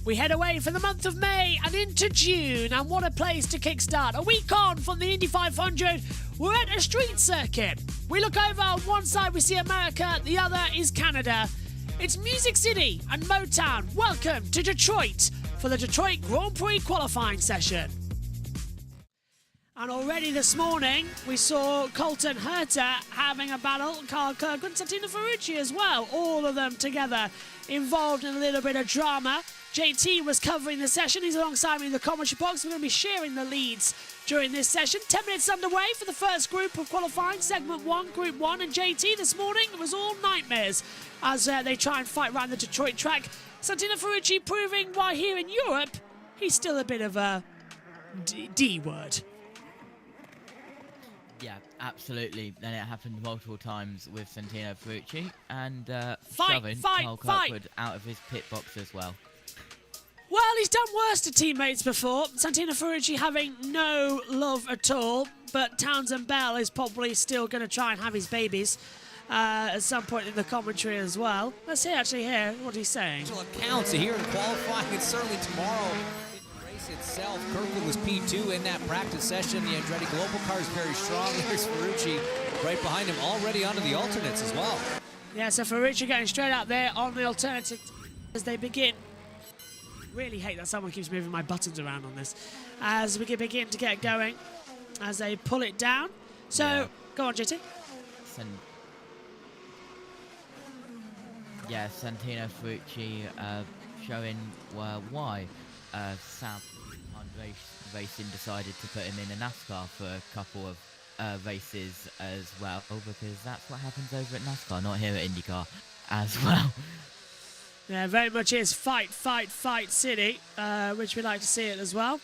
We head away for the month of May and into June, and what a place to kickstart. A week on from the Indy 500, we're at a street circuit. We look over, on one side we see America, the other is Canada. It's Music City and Motown. Welcome to Detroit for the Detroit Grand Prix qualifying session. And already this morning, we saw Colton Herta having a battle, Carl Kirkwood and Santino Ferrucci as well, all of them together involved in a little bit of drama. JT was covering the session. He's alongside me in the commentary box. We're going to be sharing the leads during this session. 10 minutes underway for the first group of qualifying, segment 1, group 1. And JT this morning, it was all nightmares as they try and fight around the Detroit track. Santino Ferrucci proving why here in Europe, he's still a bit of a D word. Yeah, absolutely. And it happened multiple times with Santino Ferrucci and shoving Carl Kirkwood out of his pit box as well. Well, he's done worse to teammates before. Santino Ferrucci having no love at all, but Townsend Bell is probably still going to try and have his babies at some point in the commentary as well. Let's actually hear what he's saying. Counts here in qualifying, and certainly tomorrow in the race itself. Kirkwood was P2 in that practice session. The Andretti Global car is very strong. There's Ferrucci right behind him, already onto the alternates as well. Yeah, so Ferrucci going straight out there on the alternative as they begin. Really hate that someone keeps moving my buttons around on this. As we begin to get going, as they pull it down. So, yeah. Go on, JT. Santino Ferrucci showing why Sam Racing decided to put him in a NASCAR for a couple of races as well, because that's what happens over at NASCAR, not here at INDYCAR as well. Yeah, very much is fight city, which we like to see it as well.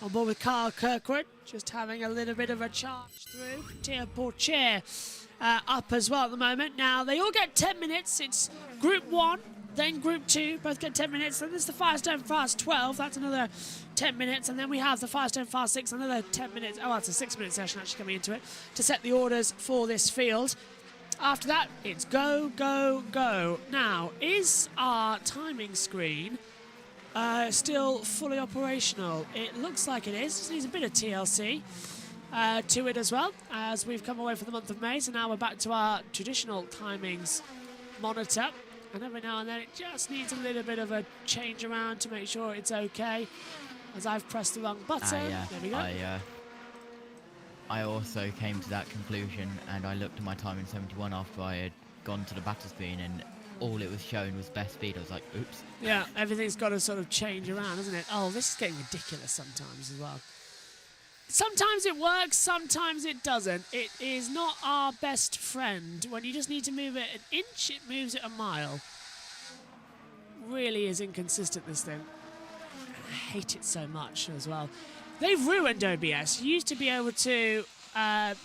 On board with Carl Kirkwood, just having a little bit of a charge through. Tia Porcher up as well at the moment. Now, they all get 10 minutes. It's Group 1, then Group 2, both get 10 minutes. Then there's the Firestone Fast 12, that's another 10 minutes. And then we have the Firestone Fast 6, another 10 minutes. Oh, it's a 6-minute session actually coming into it to set the orders for this field. After that, it's go, go, go. Now, is our timing screen still fully operational? It looks like it is. Just needs a bit of TLC to it as well, as we've come away for the month of May. So now we're back to our traditional timings monitor. And every now and then, it just needs a little bit of a change around to make sure it's okay. As I've pressed the wrong button. Yeah. There we go. I also came to that conclusion, and I looked at my time in 71 after I had gone to the battle screen, and all it was showing was best speed. I was like, oops. Yeah, everything's got to sort of change around, isn't it? Oh, this is getting ridiculous sometimes as well. Sometimes it works, sometimes it doesn't. It is not our best friend. When you just need to move it an inch, it moves it a mile. Really is inconsistent, this thing. I hate it so much as well. They've ruined OBS. You used to be able to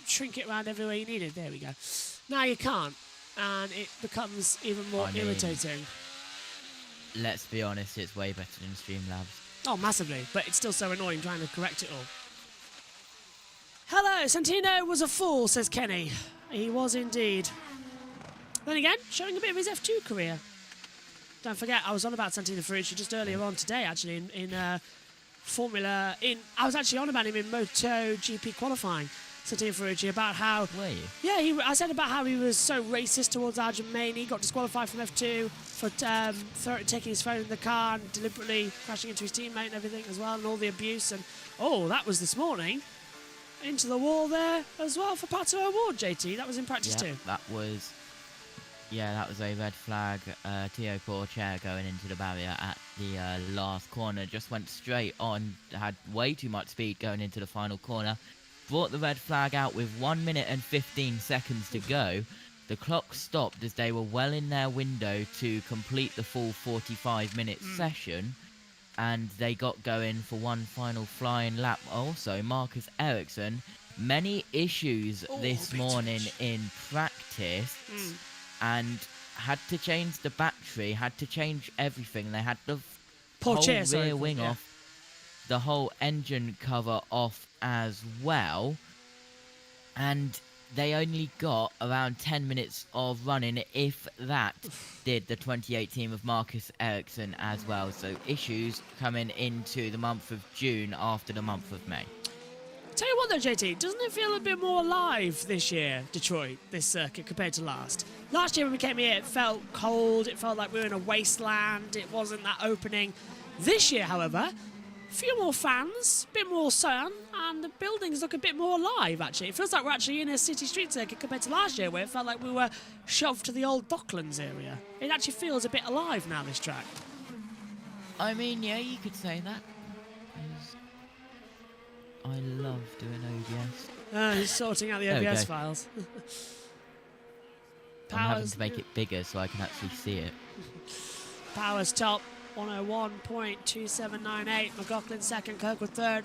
shrink it around everywhere you needed. There we go. Now you can't, and it becomes even more irritating. Let's be honest, it's way better than Streamlabs. Oh, massively, but it's still so annoying trying to correct it all. Hello, Santino was a fool, says Kenny. He was indeed. Then again, showing a bit of his F2 career. Don't forget, I was on about Santino Ferrucci just earlier on today, actually, in Formula. I was actually on about him in MotoGP qualifying. Santino Ferrucci, about how... Were you? Yeah, I said about how he was so racist towards Arjun He got disqualified from F2 for taking his phone in the car and deliberately crashing into his teammate and everything as well, and all the abuse. And oh, that was this morning. Into the wall there as well for Pato Award, JT. That was in practice too. That was a red flag. Tio Porcher going into the barrier at the last corner. Just went straight on. Had way too much speed going into the final corner. Brought the red flag out with 1 minute and 15 seconds to go. The clock stopped as they were well in their window to complete the full 45-minute session. And they got going for one final flying lap. Also, Marcus Ericsson, many issues this morning in practice. And had to change the battery, had to change everything. They had the whole rear wing off, the whole engine cover off as well. And they only got around 10 minutes of running, if that, did the 28 team of Marcus Ericsson as well. So issues coming into the month of June after the month of May. Tell you what though, JT, doesn't it feel a bit more alive this year, Detroit, this circuit, compared to last? Last year when we came here, it felt cold, it felt like we were in a wasteland, it wasn't that opening. This year, however, a few more fans, a bit more sun, and the buildings look a bit more alive, actually. It feels like we're actually in a city street circuit compared to last year, where it felt like we were shoved to the old Docklands area. It actually feels a bit alive now, this track. I mean, yeah, you could say that. I love doing OBS. He's sorting out the There we OBS go. files. I'm having to make it bigger so I can actually see it. Powers top, 101.2798. McLaughlin second, Kirkwood third,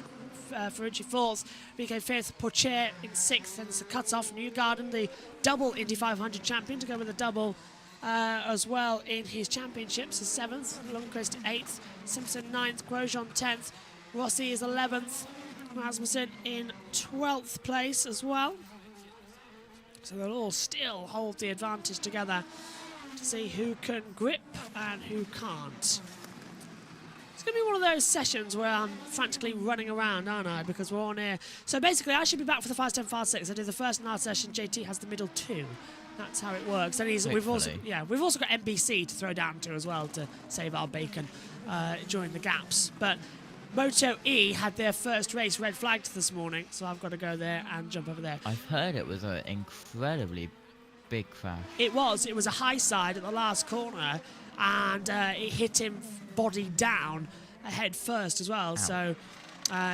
Ferrucci fourth, BK fifth, Pocher in sixth, and it's a cut-off. Newgarden, the double Indy 500 champion, to go with a double as well in his championships, is seventh. Lundqvist eighth, Simpson ninth, Grosjean 10th, Rossi is 11th. Rasmussen in 12th place as well. So they'll all still hold the advantage together to see who can grip and who can't. It's going to be one of those sessions where I'm frantically running around, aren't I? Because we're on here. So basically, I should be back for the Fast 10, Fast 6. I do the first and last session. JT has the middle two. That's how it works. And we've also got NBC to throw down to as well to save our bacon during the gaps. But Moto E had their first race red flagged this morning, so I've got to go there and jump over there. I've heard it was an incredibly big crash. It was a high side at the last corner, and it hit him body down, head first as well. Ow. So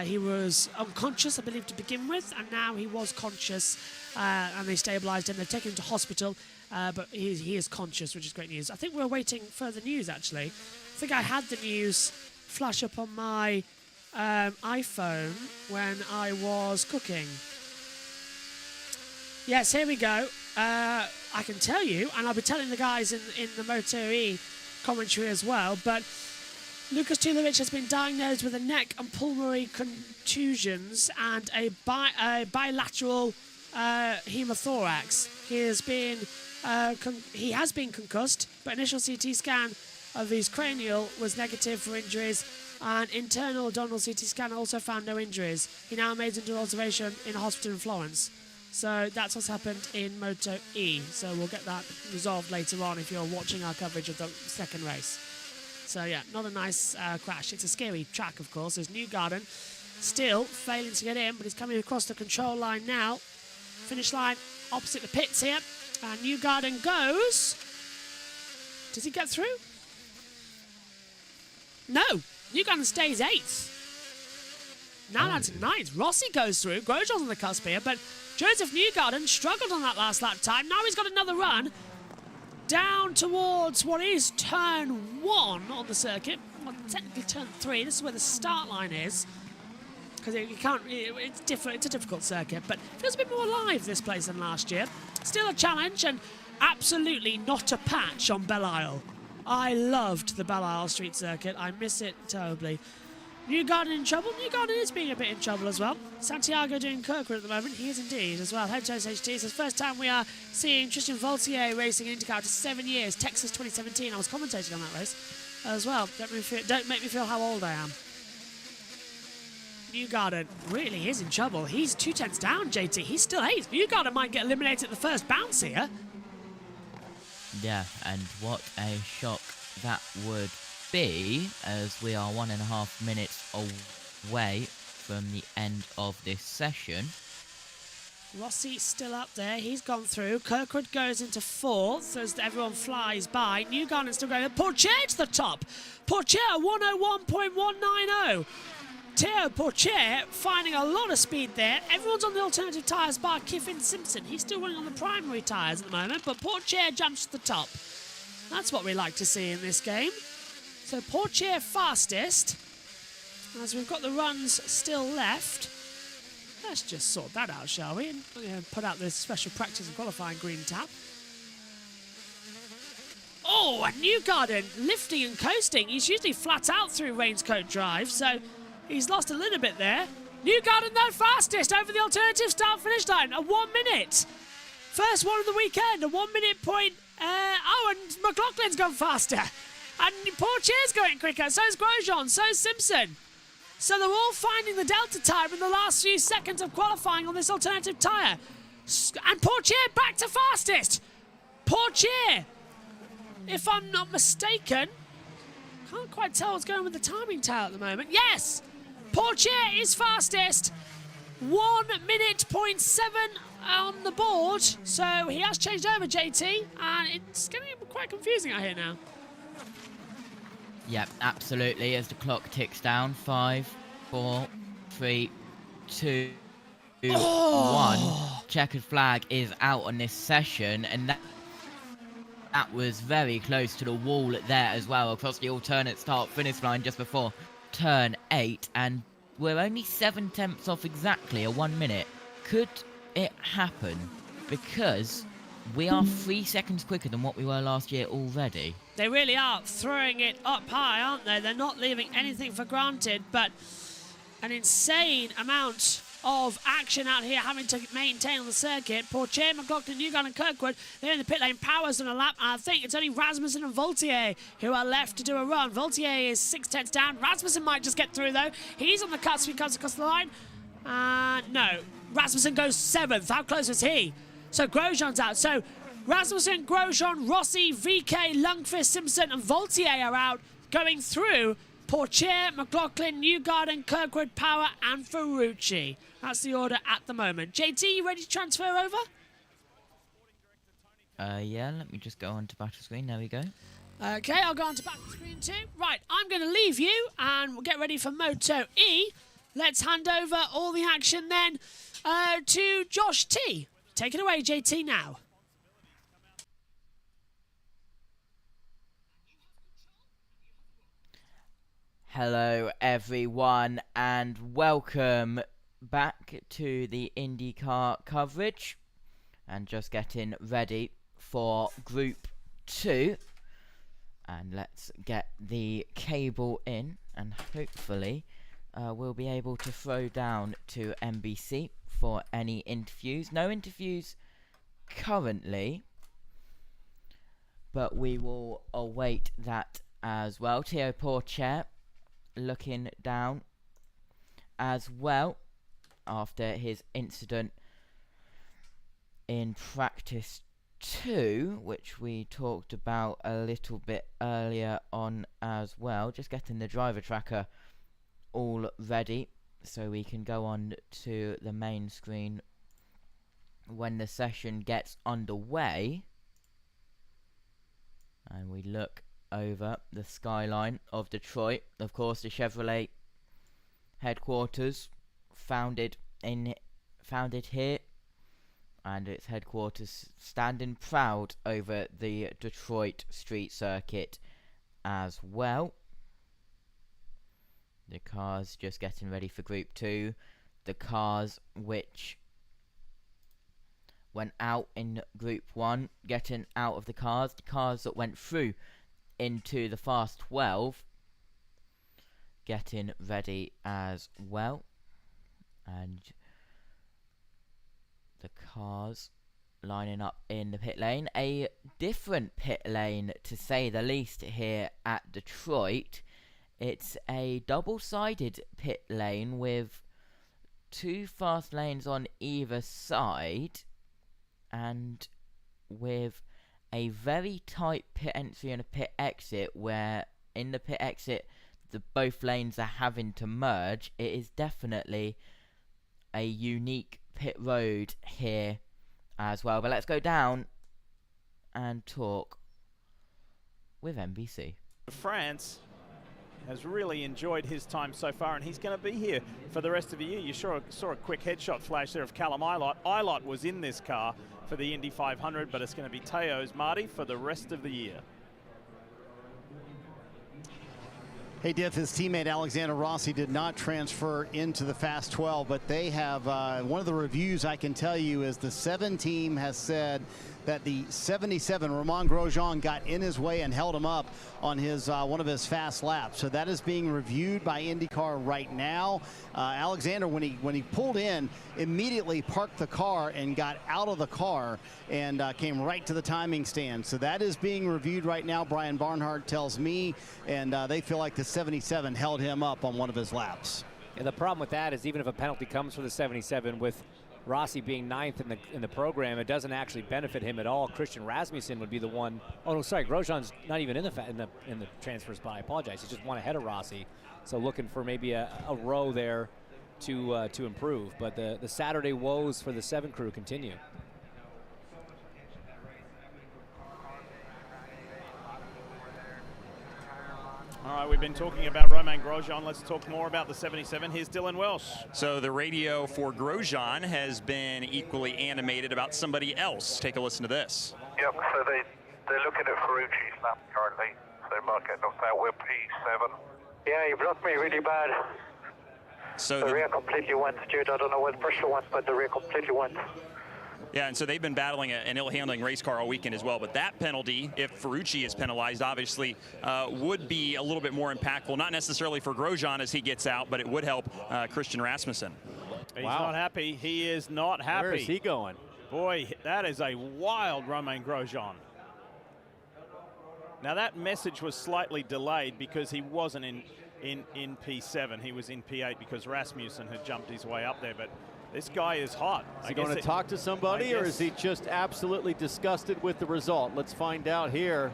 he was unconscious, I believe, to begin with, and now he was conscious, and they stabilised him. They've taken him to hospital, but he is conscious, which is great news. I think we're awaiting further news, actually. I think I had the news flash up on my iPhone when I was cooking. Yes, here we go. I can tell you, and I'll be telling the guys in the Moto E commentary as well, but Lukas Tulovic has been diagnosed with a neck and pulmonary contusions and a bilateral hemothorax. He has been concussed, but initial CT scan of his cranial was negative for injuries, and internal abdominal CT scan also found no injuries. He now made into observation in a hospital in Florence. So that's what's happened in Moto E. So we'll get that resolved later on if you're watching our coverage of the second race. So yeah, not a nice crash. It's a scary track, of course. There's Newgarden still failing to get in, but he's coming across the control line now. Finish line opposite the pits here. And Newgarden goes. Does he get through? No, Newgarden stays 8th. Now that's 9th. Rossi goes through. Grosjean's on the cusp here, but Joseph Newgarden struggled on that last lap time. Now he's got another run down towards what is turn 1 on the circuit. Well, technically turn 3. This is where the start line is. Because it's different. It's a difficult circuit, but it feels a bit more alive this place than last year. Still a challenge, and absolutely not a patch on Belle Isle. I loved the Belle Isle Street Circuit. I miss it terribly. Newgarden in trouble. Newgarden is being a bit in trouble as well. Santiago doing Kirkwood at the moment. He is indeed as well. Head to HT. It's the first time we are seeing Tristan Vaultier racing INDYCAR after 7 years. Texas 2017. I was commentating on that race as well. Don't make me feel how old I am. Newgarden really is in trouble. He's 2 tenths down, JT. He's still 8th. Newgarden might get eliminated at the first bounce here. Yeah, and what a shock that would be, as we are 1.5 minutes away from the end of this session. Rossi still up there. He's gone through. Kirkwood goes into 4th as everyone flies by. Newgarden still going. Pocher to the top. Pocher 101.190. Theo Pocher finding a lot of speed there. Everyone's on the alternative tyres bar Kiffin Simpson. He's still running on the primary tyres at the moment, but Pocher jumps to the top. That's what we like to see in this game. So Pocher fastest. As we've got the runs still left, let's just sort that out, shall we? And put out this special practice and qualifying green tap. Oh, and Newgarden lifting and coasting. He's usually flat out through Rainscote Drive, so he's lost a little bit there. Newgarden, though, fastest over the alternative start-finish line, a 1 minute. First one of the weekend, a 1 minute point. And McLaughlin's gone faster. And Portier's going quicker, so is Grosjean, so is Simpson. So they're all finding the delta time in the last few seconds of qualifying on this alternative tyre. And Portier back to fastest. Portier, if I'm not mistaken, can't quite tell what's going on with the timing tower at the moment. Yes, Portier is fastest. 1 minute, 0.7 on the board. So he has changed over, JT, and it's getting quite confusing out here now. Yep, absolutely, as the clock ticks down. 5, 4, 3, 2, 1. Checkered flag is out on this session, and that was very close to the wall there as well, across the alternate start-finish line just before turn 8, and we're only 7/10 off exactly a 1 minute. Could it happen? Because we are 3 seconds quicker than what we were last year already. They really are throwing it up high, aren't they? They're not leaving anything for granted, but an insane amount of action out here having to maintain on the circuit. Portier, McLaughlin, Newgarden and Kirkwood, they're in the pit lane. Powers on a lap, and I think it's only Rasmussen and Vaultier who are left to do a run. Vaultier is 6/10 down. Rasmussen might just get through, though. He's on the cusp, he comes across the line. No, Rasmussen goes 7th. How close was he? So Grosjean's out. So Rasmussen, Grosjean, Rossi, VK, Lundqvist, Simpson and Vaultier are out, going through Portier, McLaughlin, Newgarden, Kirkwood, Power and Ferrucci. That's the order at the moment. JT, you ready to transfer over? Yeah, let me just go on to battle screen. There we go. Okay, I'll go on to battle screen too. Right, I'm going to leave you and we'll get ready for Moto E. Let's hand over all the action then to Josh T. Take it away, JT, now. Hello everyone and welcome back to the INDYCAR coverage, and just getting ready for Group 2, and let's get the cable in and hopefully we'll be able to throw down to NBC for any interviews. No interviews currently, but we will await that as well. Theo Portier looking down as well after his incident in practice 2, which we talked about a little bit earlier on as well. Just getting the driver tracker all ready so we can go on to the main screen when the session gets underway, and we look over the skyline of Detroit. Of course, the Chevrolet headquarters founded here, and its headquarters standing proud over the Detroit street circuit as well. The cars just getting ready for Group 2. The cars which went out in Group 1 getting out of the cars that went through into the Fast 12 getting ready as well, and the cars lining up in the pit lane. A different pit lane to say the least here at Detroit. It's a double-sided pit lane with 2 fast lanes on either side, and with a very tight pit entry and a pit exit, where in the pit exit both lanes are having to merge. It is definitely a unique pit road here as well. But let's go down and talk with NBC. France has really enjoyed his time so far, and he's going to be here for the rest of the year. You saw a quick headshot flash there of Callum Ilott. Ilott was in this car for the Indy 500, but it's going to be Teo's Marty for the rest of the year. Hey, Diff, his teammate Alexander Rossi did not transfer into the Fast 12, but they have, one of the reviews I can tell you is the 7 team has said that the 77, Romain Grosjean, got in his way and held him up on his one of his fast laps. So that is being reviewed by INDYCAR right now. Alexander, when he pulled in, immediately parked the car and got out of the car and came right to the timing stand. So that is being reviewed right now, Brian Barnhart tells me, and they feel like the 77 held him up on one of his laps. And the problem with that is, even if a penalty comes for the 77, with Rossi being 9th in the program, it doesn't actually benefit him at all. Christian Rasmussen would be the one. Oh no, sorry, Grosjean's not even in the transfer spot. I apologize. He's just one ahead of Rossi, so looking for maybe a row there to improve. But the Saturday woes for the 7 crew continue. All right, we've been talking about Romain Grosjean. Let's talk more about the 77. Here's Dylan Welsh. So the radio for Grosjean has been equally animated about somebody else. Take a listen to this. Yep, so they're looking at Ferrucci's lap currently. So they might get knocked out with P7. Yeah, he blocked me really bad. So the rear completely went, Stuart. I don't know what the pressure went, but the rear completely went. Yeah, and so they've been battling an ill-handling race car all weekend as well. But that penalty, if Ferrucci is penalized, obviously would be a little bit more impactful. Not necessarily for Grosjean as he gets out, but it would help Christian Rasmussen. He's not happy. He is not happy. Where is he going? Boy, that is a wild Romain Grosjean. Now that message was slightly delayed because he wasn't in P7. He was in P8 because Rasmussen had jumped his way up there. But this guy is hot. Is he going to talk to somebody, or is he just absolutely disgusted with the result? Let's find out here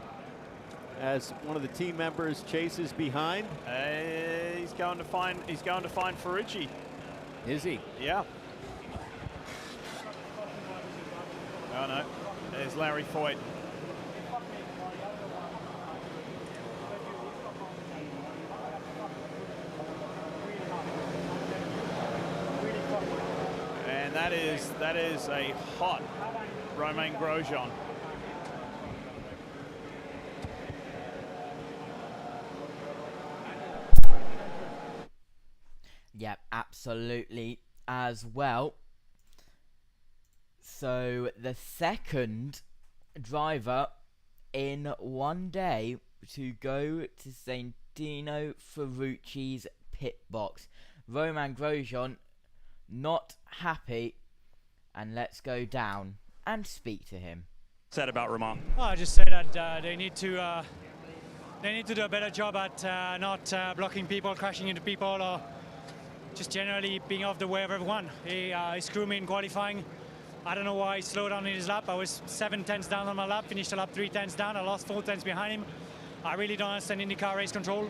as one of the team members chases behind. He's going to find Ferrucci. Is he? Yeah. Oh no, there's Larry Foyt. That is a hot Romain Grosjean. Yep, absolutely as well. So the second driver in one day to go to Santino Ferrucci's pit box. Romain Grosjean not happy, and let's go down and speak to him. Said about Romain. Oh, I just say that they need to do a better job at not blocking people, crashing into people, or just generally being off the way of everyone. He screwed me in qualifying. I don't know why he slowed down in his lap. I was 7 tenths down on my lap, finished the lap 3 tenths down. I lost 4 tenths behind him. I really don't understand IndyCar race control.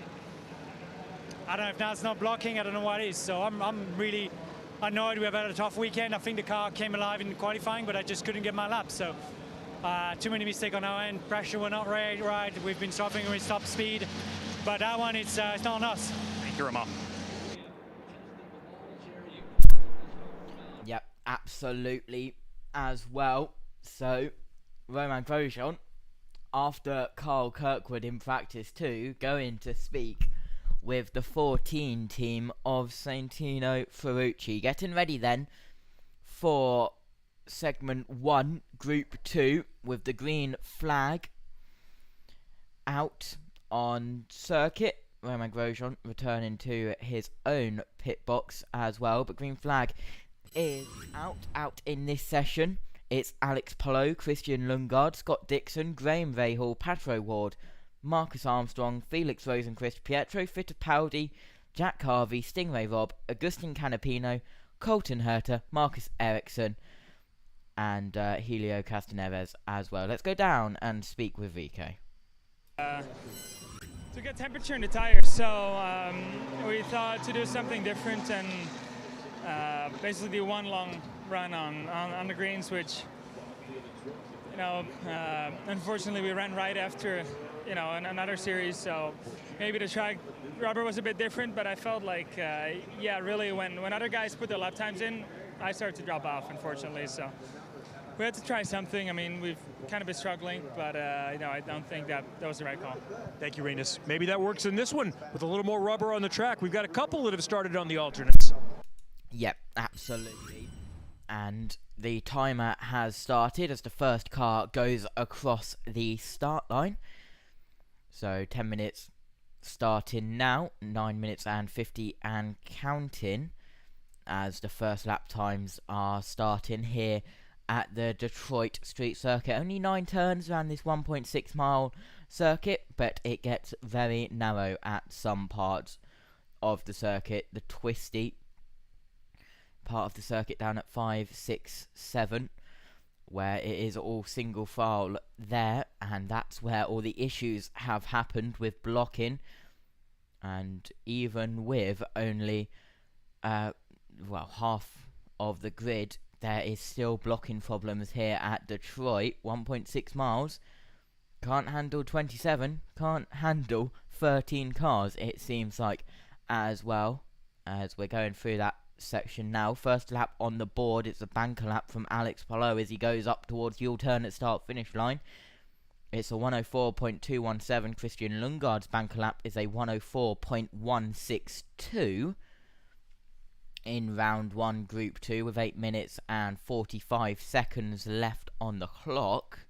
I don't know if that's not blocking. I don't know what it is. So I'm really annoyed. We have had a tough weekend. I think the car came alive in qualifying, but I just couldn't get my lap. So too many mistakes on our end. Pressure were not right. We've been suffering with top speed, but that one it's not on us. Thank you, Romain. Yep, absolutely as well. So Romain Grosjean, after Carl Kirkwood in practice too, going to speak with the 14 team of Santino Ferrucci. Getting ready then for segment 1, group 2, with the green flag out on circuit. Romain Grosjean returning to his own pit box as well, but green flag is out in this session. It's Alex Palou, Christian Lundgaard, Scott Dixon, Graham Rahal, Patro Ward, Marcus Armstrong, Felix Rosenquist, Pietro Fittipaldi, Jack Harvey, Stingray Robb, Agustin Canapino, Colton Herter, Marcus Ericsson, and Helio Castaneves as well. Let's go down and speak with Rico. To get temperature in the tires, so we thought to do something different and basically do one long run on the greens, which, you know, unfortunately we ran right after, you know, another series, so maybe the track rubber was a bit different, but I felt like, yeah, really when other guys put their lap times in, I started to drop off, unfortunately, so we had to try something. I mean, we've kind of been struggling, but you know, I don't think that was the right call. Thank you, Renus. Maybe that works in this one with a little more rubber on the track. We've got a couple that have started on the alternates. Yep, absolutely. And the timer has started as the first car goes across the start line. So 10 minutes starting now, 9 minutes and 50 and counting, as the first lap times are starting here at the Detroit Street Circuit. Only 9 turns around this 1.6 mile circuit, but it gets very narrow at some parts of the circuit. The twisty part of the circuit down at 5, 6, 7, where it is all single file there, and that's where all the issues have happened with blocking. And even with only half of the grid, there is still blocking problems here at Detroit. 1.6 miles, can't handle 27, can't handle 13 cars, it seems like, as well, as we're going through that section now. First lap on the board, it's a banker lap from Alex Palou as he goes up towards the alternate start finish line. It's a 104.217. Christian Lundgaard's banker lap is a 104.162 in round 1 group 2 with 8 minutes and 45 seconds left on the clock.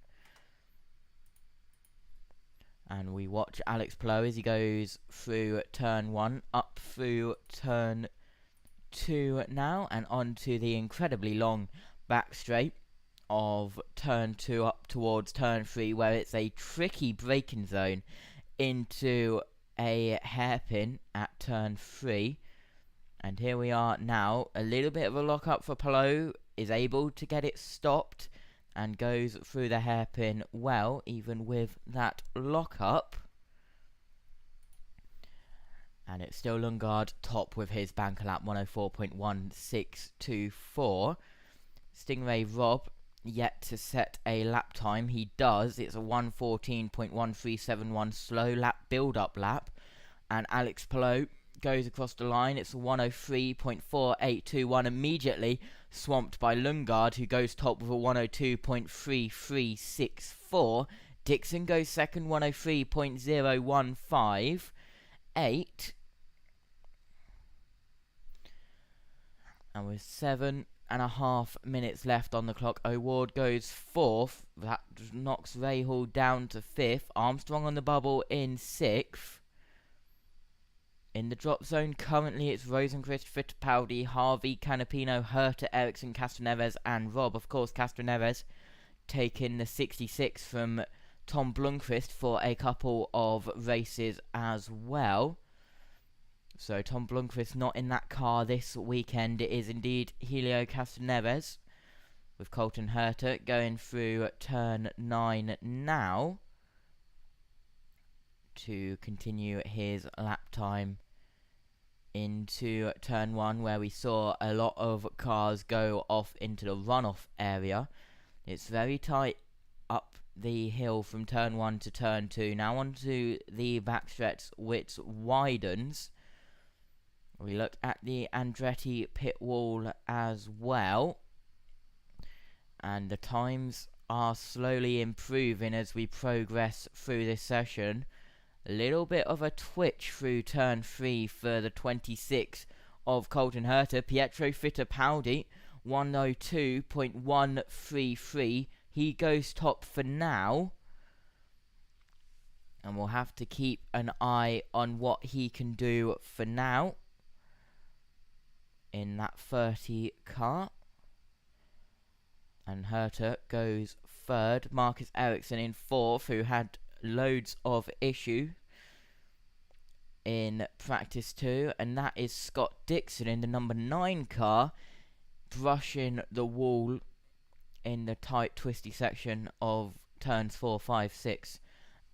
And we watch Alex Palou as he goes through turn 1 up through turn 2 now, and onto the incredibly long back straight of turn 2 up towards turn 3, where it's a tricky braking zone into a hairpin at turn 3. And here we are now, a little bit of a lock up for Palou, is able to get it stopped and goes through the hairpin well, even with that lock up. And it's still Lundgaard top with his banker lap, 104.1624. Stingray Rob yet to set a lap time. He does. It's a 114.1371 slow lap, build-up lap. And Alex Palou goes across the line. It's a 103.4821, immediately swamped by Lundgaard, who goes top with a 102.3364. Dixon goes second, 103.0158. And with 7.5 minutes left on the clock, O'Ward goes fourth. That knocks Rahal down to fifth. Armstrong on the bubble in sixth. In the drop zone currently, it's Rosenqvist, Fittipaldi, Harvey, Canapino, Herta, Ericsson, Castroneves and Rob. Of course, Castroneves taking the 66 from Tom Blomqvist for a couple of races as well. So Tom Blomqvist not in that car this weekend. It is indeed Helio Castroneves with Colton Herta going through turn 9 now to continue his lap time into turn 1, where we saw a lot of cars go off into the runoff area. It's very tight up the hill from turn 1 to turn 2. Now onto the backstretch, which widens. We look at the Andretti pit wall as well, and the times are slowly improving as we progress through this session. A little bit of a twitch through turn 3 for the 26 of Colton Herta. Pietro Fittipaldi, 102.133. He goes top for now, and we'll have to keep an eye on what he can do for now in that 30 car. And Herta goes third. Marcus Ericsson in fourth, who had loads of issue in practice 2, and that is Scott Dixon in the number 9 car, brushing the wall in the tight twisty section of turns 4, 5, 6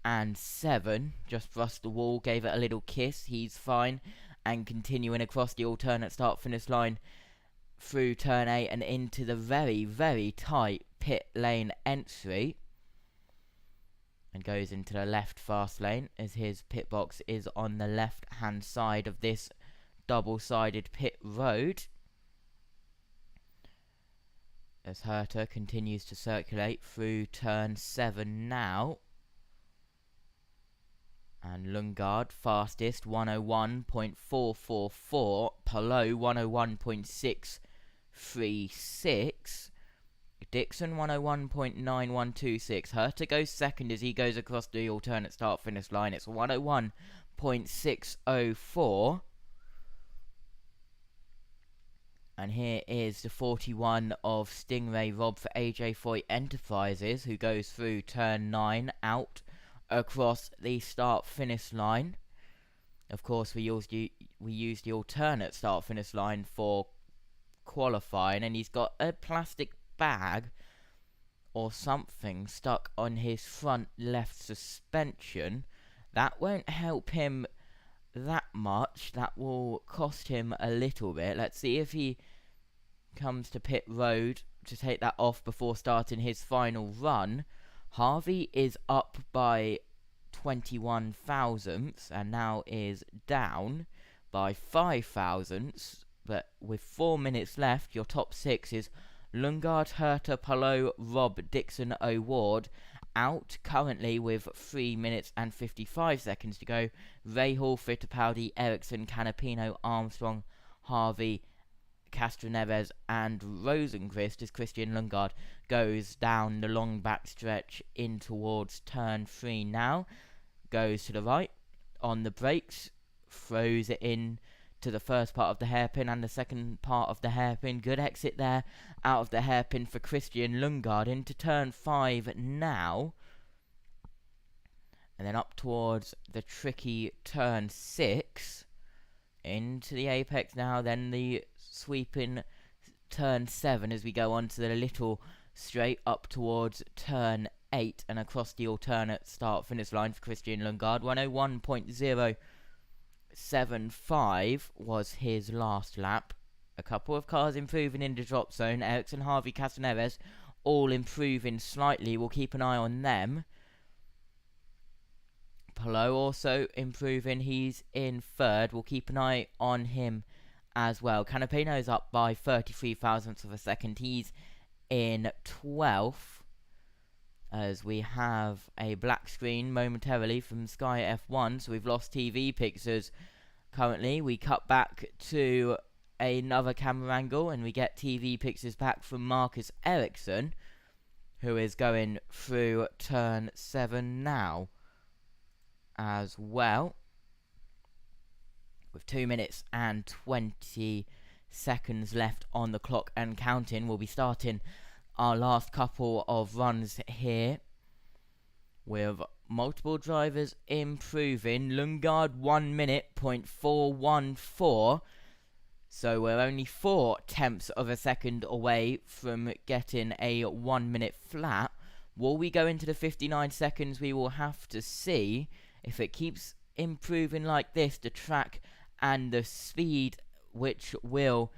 and 7. Just brushed the wall, gave it a little kiss. He's fine, and continuing across the alternate start finish line through turn 8 and into the very, very tight pit lane entry, and goes into the left fast lane as his pit box is on the left hand side of this double-sided pit road. As Herta continues to circulate through turn 7 now. And Lundgaard fastest, 101.444. Palou 101.633. 101.93126. Dixon 101.9126. Herta goes second as he goes across the alternate start finish line. It's 101.604. And here is the 41 of Stingray Rob for AJ Foy Enterprises, who goes through turn 9 out across the start finish line. Of course, we used the alternate start finish line for qualifying, and he's got a plastic bag or something stuck on his front left suspension. That won't help him that much. That will cost him a little bit. Let's see if he comes to pit road to take that off before starting his final run. Harvey is up by 21 thousandths and now is down by 5 thousandths, but with 4 minutes left, your top 6 is Lundgaard, Herta, Palou, Rob, Dixon, O'Ward out currently with 3 minutes and 55 seconds to go. Rahal, Fittipaldi, Ericsson, Canapino, Armstrong, Harvey, Castroneves and Rosenqvist as Christian Lundgaard goes down the long back stretch in towards turn 3 now. Goes to the right on the brakes, throws it in to the first part of the hairpin and the second part of the hairpin. Good exit there out of the hairpin for Christian Lundgaard into turn 5 now. And then up towards the tricky turn 6. Into the apex now, then the sweeping turn 7 as we go on to the little straight up towards turn 8 and across the alternate start finish line for Christian Lundgaard. 101.075 was his last lap. A couple of cars improving in the drop zone. Ericsson, Harvey, Castroneves all improving slightly. We'll keep an eye on them. Palou also improving. He's in 3rd. We'll keep an eye on him as well. Canapino's up by 33 thousandths of a second. He's in 12th. As we have a black screen momentarily from Sky F1, so we've lost TV pictures currently. We cut back to another camera angle and we get TV pictures back from Marcus Ericsson, who is going through turn 7 now as well, with 2 minutes and 20 seconds left on the clock and counting. We'll be starting our last couple of runs here with multiple drivers improving. Lundgaard 1 minute, 0.414. So we're only 4 tenths of a second away from getting a 1 minute flat. Will we go into the 59 seconds? We will have to see. If it keeps improving like this, the track and the speed, which will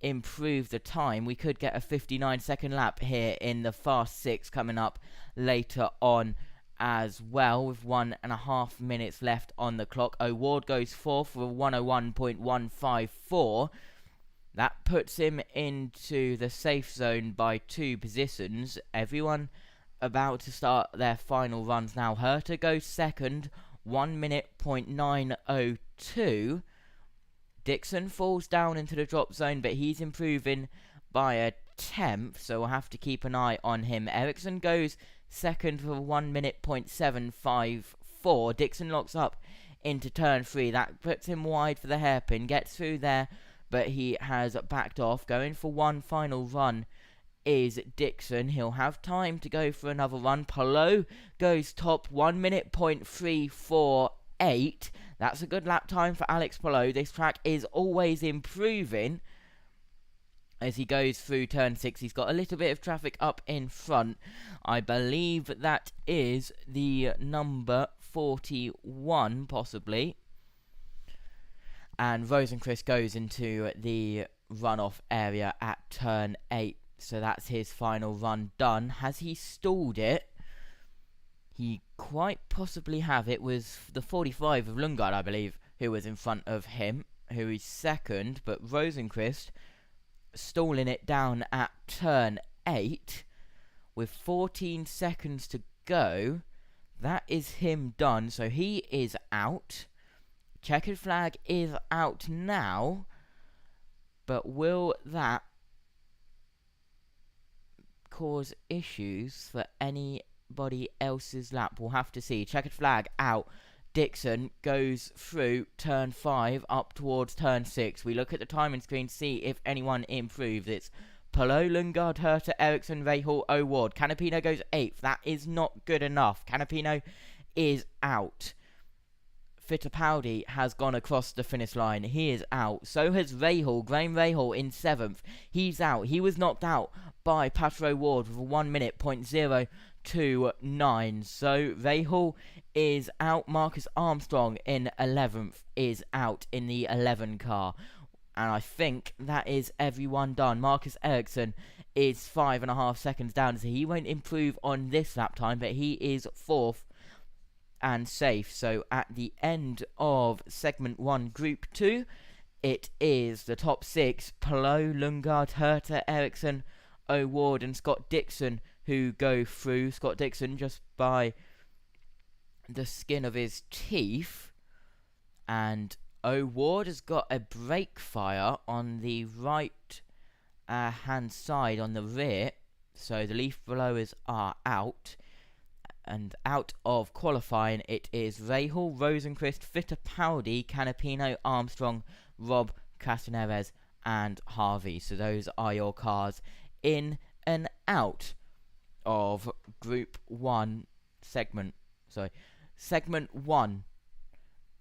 improve the time, we could get a 59 second lap here in the Fast 6 coming up later on as well, with 1.5 minutes left on the clock. O'Ward goes 4th for a 101.154. That puts him into the safe zone by 2 positions. Everyone about to start their final runs now. Herta goes 2nd, 1 minute, 0.902. Dixon falls down into the drop zone, but he's improving by a 10th, so we'll have to keep an eye on him. Ericsson goes 2nd for 1 minute, 0.754. Dixon locks up into turn 3. That puts him wide for the hairpin. Gets through there, but he has backed off. Going for one final run is Dixon. He'll have time to go for another run. Palou goes top, 1 minute, 0.348. That's a good lap time for Alex Palou. This track is always improving as he goes through turn 6. He's got a little bit of traffic up in front. I believe that is the number 41, possibly. And Rosenqvist goes into the runoff area at turn 8. So that's his final run done. Has he stalled it? He quite possibly have. It was the 45 of Lundgaard, I believe, who was in front of him, who is second. But Rosenqvist stalling it down at turn 8 with 14 seconds to go. That is him done. So he is out. Checkered flag is out now. But will that cause issues for anybody else's lap. We'll have to see. Checkered flag out. Dixon goes through turn 5 up towards turn 6. We look at the timing screen, see if anyone improved. It's Polo, Lundgaard, Herta, Ericsson, Rahal, O'Ward. Canapino goes 8th. That is not good enough. Canapino is out. Fittipaldi has gone across the finish line. He is out. So has Rahal. Graham Rahal in 7th. He's out. He was knocked out by Patrick O'Ward with a 1 minute .029. So Rahal is out. Marcus Armstrong in 11th is out in the 11 car. And I think that is everyone done. Marcus Ericsson is 5.5 seconds down. So he won't improve on this lap time, but he is 4th and safe. So at the end of segment 1, group 2, it is the top 6: Polo, Lundgaard, Herta, Ericsson, O'Ward and Scott Dixon who go through. Scott Dixon just by the skin of his teeth, and O'Ward has got a brake fire on the right hand side on the rear, so the leaf blowers are out. And out of qualifying, it is Rahal, Rosenqvist, Fittipaldi, Canapino, Armstrong, Rob, Castaneves and Harvey. So those are your cars in and out of Group 1 segment 1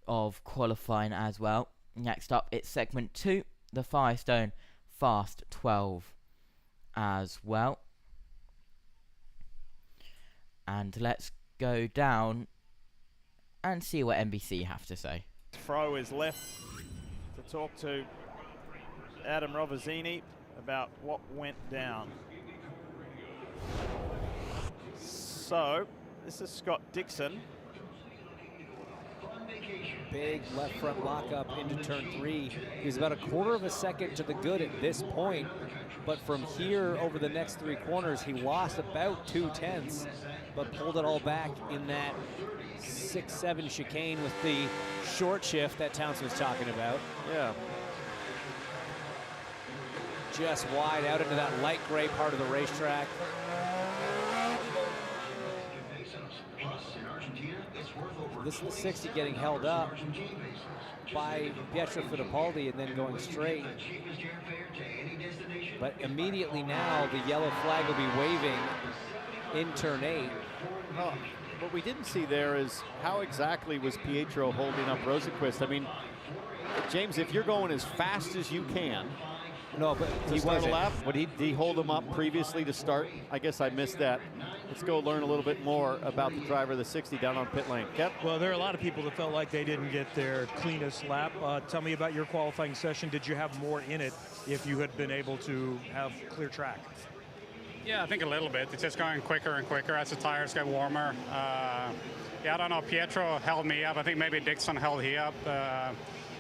of qualifying as well. Next up, it's segment 2, the Firestone Fast 12 as well. And let's go down and see what NBC have to say. Fro is left to talk to Adam Rovazzini about what went down. So, this is Scott Dixon. Big left front lockup into turn 3. He was about a quarter of a second to the good at this point, but from here over the next 3 corners, he lost about 2/10, but pulled it all back in that 6-7 chicane with the short shift that Townsend was talking about. Yeah. Just wide out into that light gray part of the racetrack. This is the 60 getting held up by Pietro Fittipaldi and then going straight. But immediately now the yellow flag will be waving in turn 8. Oh, what we didn't see there is how exactly was Pietro holding up Rosenqvist. I mean, James, if you're going as fast as you can, no, but he went left. Did he hold him up previously to start? I guess I missed that. Let's go learn a little bit more about the driver of the 60 down on pit lane. Kev? Well, there are a lot of people that felt like they didn't get their cleanest lap. Tell me about your qualifying session. Did you have more in it if you had been able to have clear track? Yeah, I think a little bit. It's just going quicker and quicker as the tires get warmer. Yeah, I don't know. Pietro held me up. I think maybe Dixon held he up.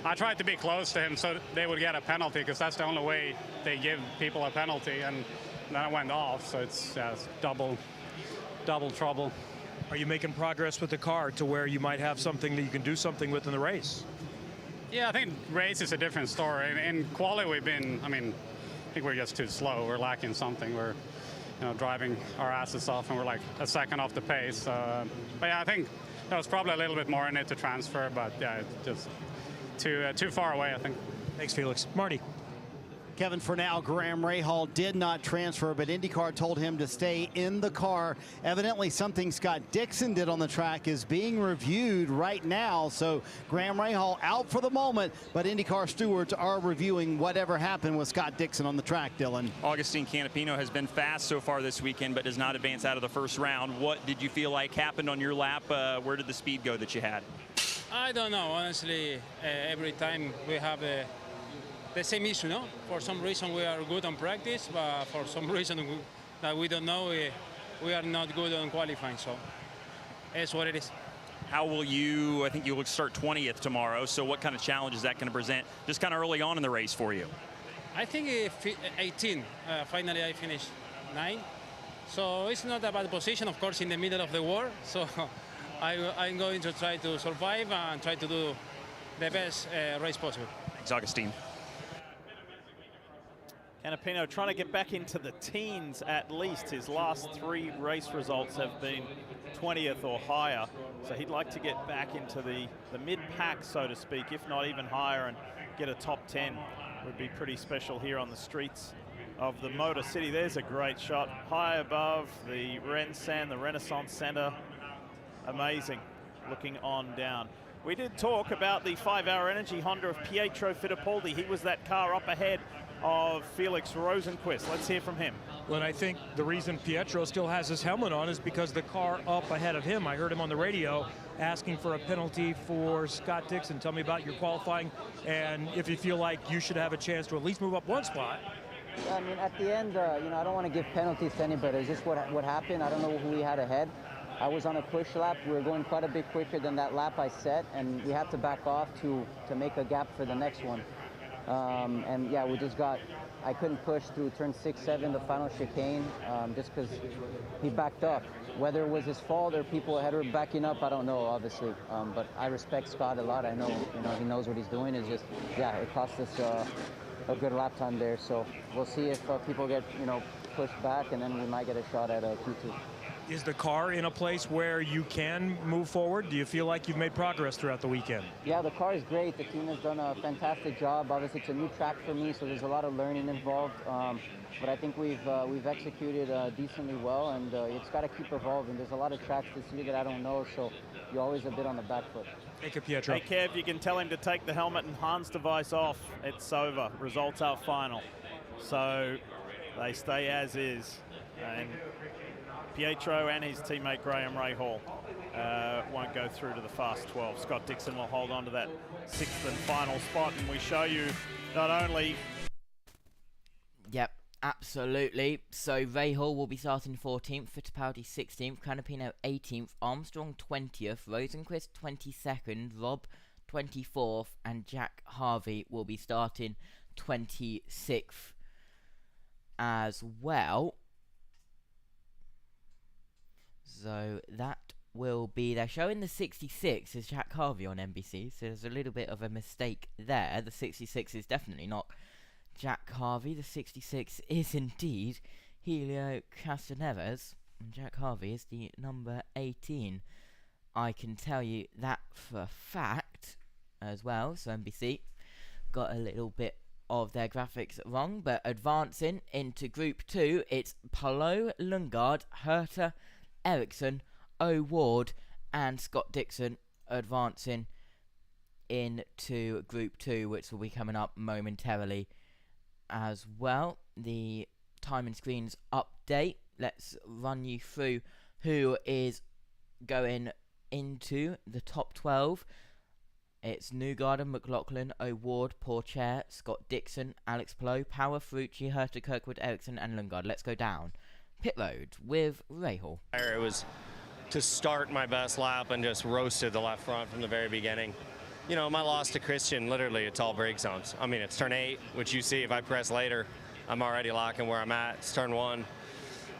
I tried to be close to him so they would get a penalty, because that's the only way they give people a penalty, and then it went off. So it's double trouble. Are you making progress with the car to where you might have something that you can do something with in the race? Yeah, I think race is a different story. In quali, I think we're just too slow. We're lacking something. We're driving our asses off, and we're like a second off the pace. But yeah, I think there was probably a little bit more in it to transfer, but yeah, it's just too far away, I think. Thanks, Felix. Marty. Kevin, for now, Graham Rahal did not transfer, but IndyCar told him to stay in the car. Evidently, something Scott Dixon did on the track is being reviewed right now. So Graham Rahal out for the moment, but IndyCar stewards are reviewing whatever happened with Scott Dixon on the track, Dylan. Augustine Canapino has been fast so far this weekend, but does not advance out of the first round. What did you feel like happened on your lap? Where did the speed go that you had? I don't know, honestly. Every time we have the same issue, no? For some reason we are good on practice, but for some reason that we don't know, we are not good on qualifying, so it's what it is. How will you, I think you will start 20th tomorrow, so what kind of challenge is that going to present just kind of early on in the race for you? I think 18. Finally I finished 9. So it's not a bad position, of course, in the middle of the war. So I'm going to try to survive and try to do the best race possible. Thanks, Augustine. Canapino trying to get back into the teens at least. His last 3 race results have been 20th or higher. So he'd like to get back into the mid-pack, so to speak, if not even higher, and get a top 10. Would be pretty special here on the streets of the Motor City. There's a great shot high above the Renaissance Center. Amazing looking on down. We did talk about the 5-hour energy Honda of Pietro Fittipaldi. He was that car up ahead of Felix Rosenqvist. Let's hear from him. Well, I think the reason Pietro still has his helmet on is because the car up ahead of him, I heard him on the radio asking for a penalty for Scott Dixon. Tell me about your qualifying and if you feel like you should have a chance to at least move up 1 spot. Yeah, I mean, at the end, you know, I don't want to give penalties to anybody. It's just what happened. I don't know who we had ahead. I was on a push lap. We were going quite a bit quicker than that lap I set, and we had to back off to make a gap for the next one. And yeah, I couldn't push through turn 6, 7, the final chicane, just because he backed up. Whether it was his fault or people ahead were backing up, I don't know, obviously. But I respect Scott a lot. I know, you know, he knows what he's doing. It's just, yeah, it cost us a good lap time there. So we'll see if people get, you know, pushed back, and then we might get a shot at Q2. Is the car in a place where you can move forward? Do you feel like you've made progress throughout the weekend? Yeah, the car is great. The team has done a fantastic job. Obviously, it's a new track for me, so there's a lot of learning involved. But I think we've executed decently well, and it's got to keep evolving. There's a lot of tracks this year that I don't know, so you're always a bit on the back foot. Thank you, Pietro. Hey, Kev, you can tell him to take the helmet and Hans device off. It's over. Results are final. So they stay as is. And Pietro and his teammate Graham Rahal won't go through to the Fast 12. Scott Dixon will hold on to that 6th and final spot, and we show you not only... Yep, absolutely. So Rahal will be starting 14th, Fittipaldi 16th, Canapino 18th, Armstrong 20th, Rosenqvist 22nd, Rob 24th, and Jack Harvey will be starting 26th as well. So that will be, they're showing the 66 as Jack Harvey on NBC, so there's a little bit of a mistake there. The 66 is definitely not Jack Harvey. The 66 is indeed Helio Castroneves, and Jack Harvey is the number 18. I can tell you that for a fact as well. So NBC got a little bit of their graphics wrong, but advancing into Group 2, it's Paulo Lundgaard, Herta, Ericsson, O'Ward, and Scott Dixon advancing into Group 2, which will be coming up momentarily as well. The time and screens update. Let's run you through who is going into the top 12. It's Newgarden, McLaughlin, O'Ward, Pourchaire, Scott Dixon, Alex Palou, Power, Ferrucci, Herta, Kirkwood, Ericsson, and Lundgaard. Let's go down pit road with Rahal. It was to start my best lap and just roasted the left front from the very beginning. You know, my loss to Christian, literally, it's all brake zones. I mean, it's turn 8, which you see if I press later, I'm already locking where I'm at. It's turn 1.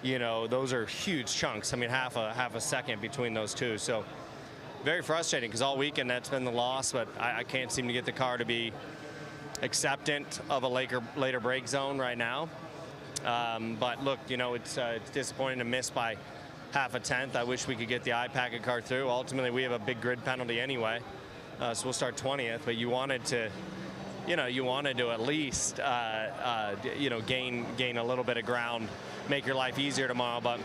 You know, those are huge chunks. I mean, half a second between those two. So very frustrating because all weekend that's been the loss, but I can't seem to get the car to be acceptant of a later brake zone right now. But look, you know, it's disappointing to miss by half a tenth. I wish we could get the iPacket car through. Ultimately, we have a big grid penalty anyway, so we'll start 20th. But you wanted to at least, you know, gain a little bit of ground, make your life easier tomorrow. But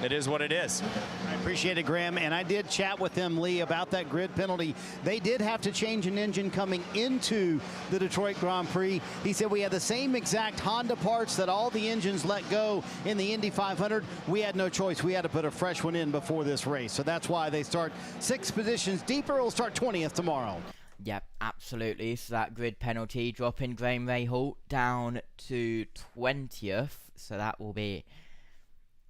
it is what it is. I appreciate it, Graham. And I did chat with them, Lee, about that grid penalty. They did have to change an engine coming into the Detroit Grand Prix. He said we had the same exact Honda parts that all the engines let go in the Indy 500. We had no choice. We had to put a fresh one in before this race. So that's why they start 6 positions deeper. We'll start 20th tomorrow. Yep, absolutely. So that grid penalty dropping Graham Rahal down to 20th. So that will be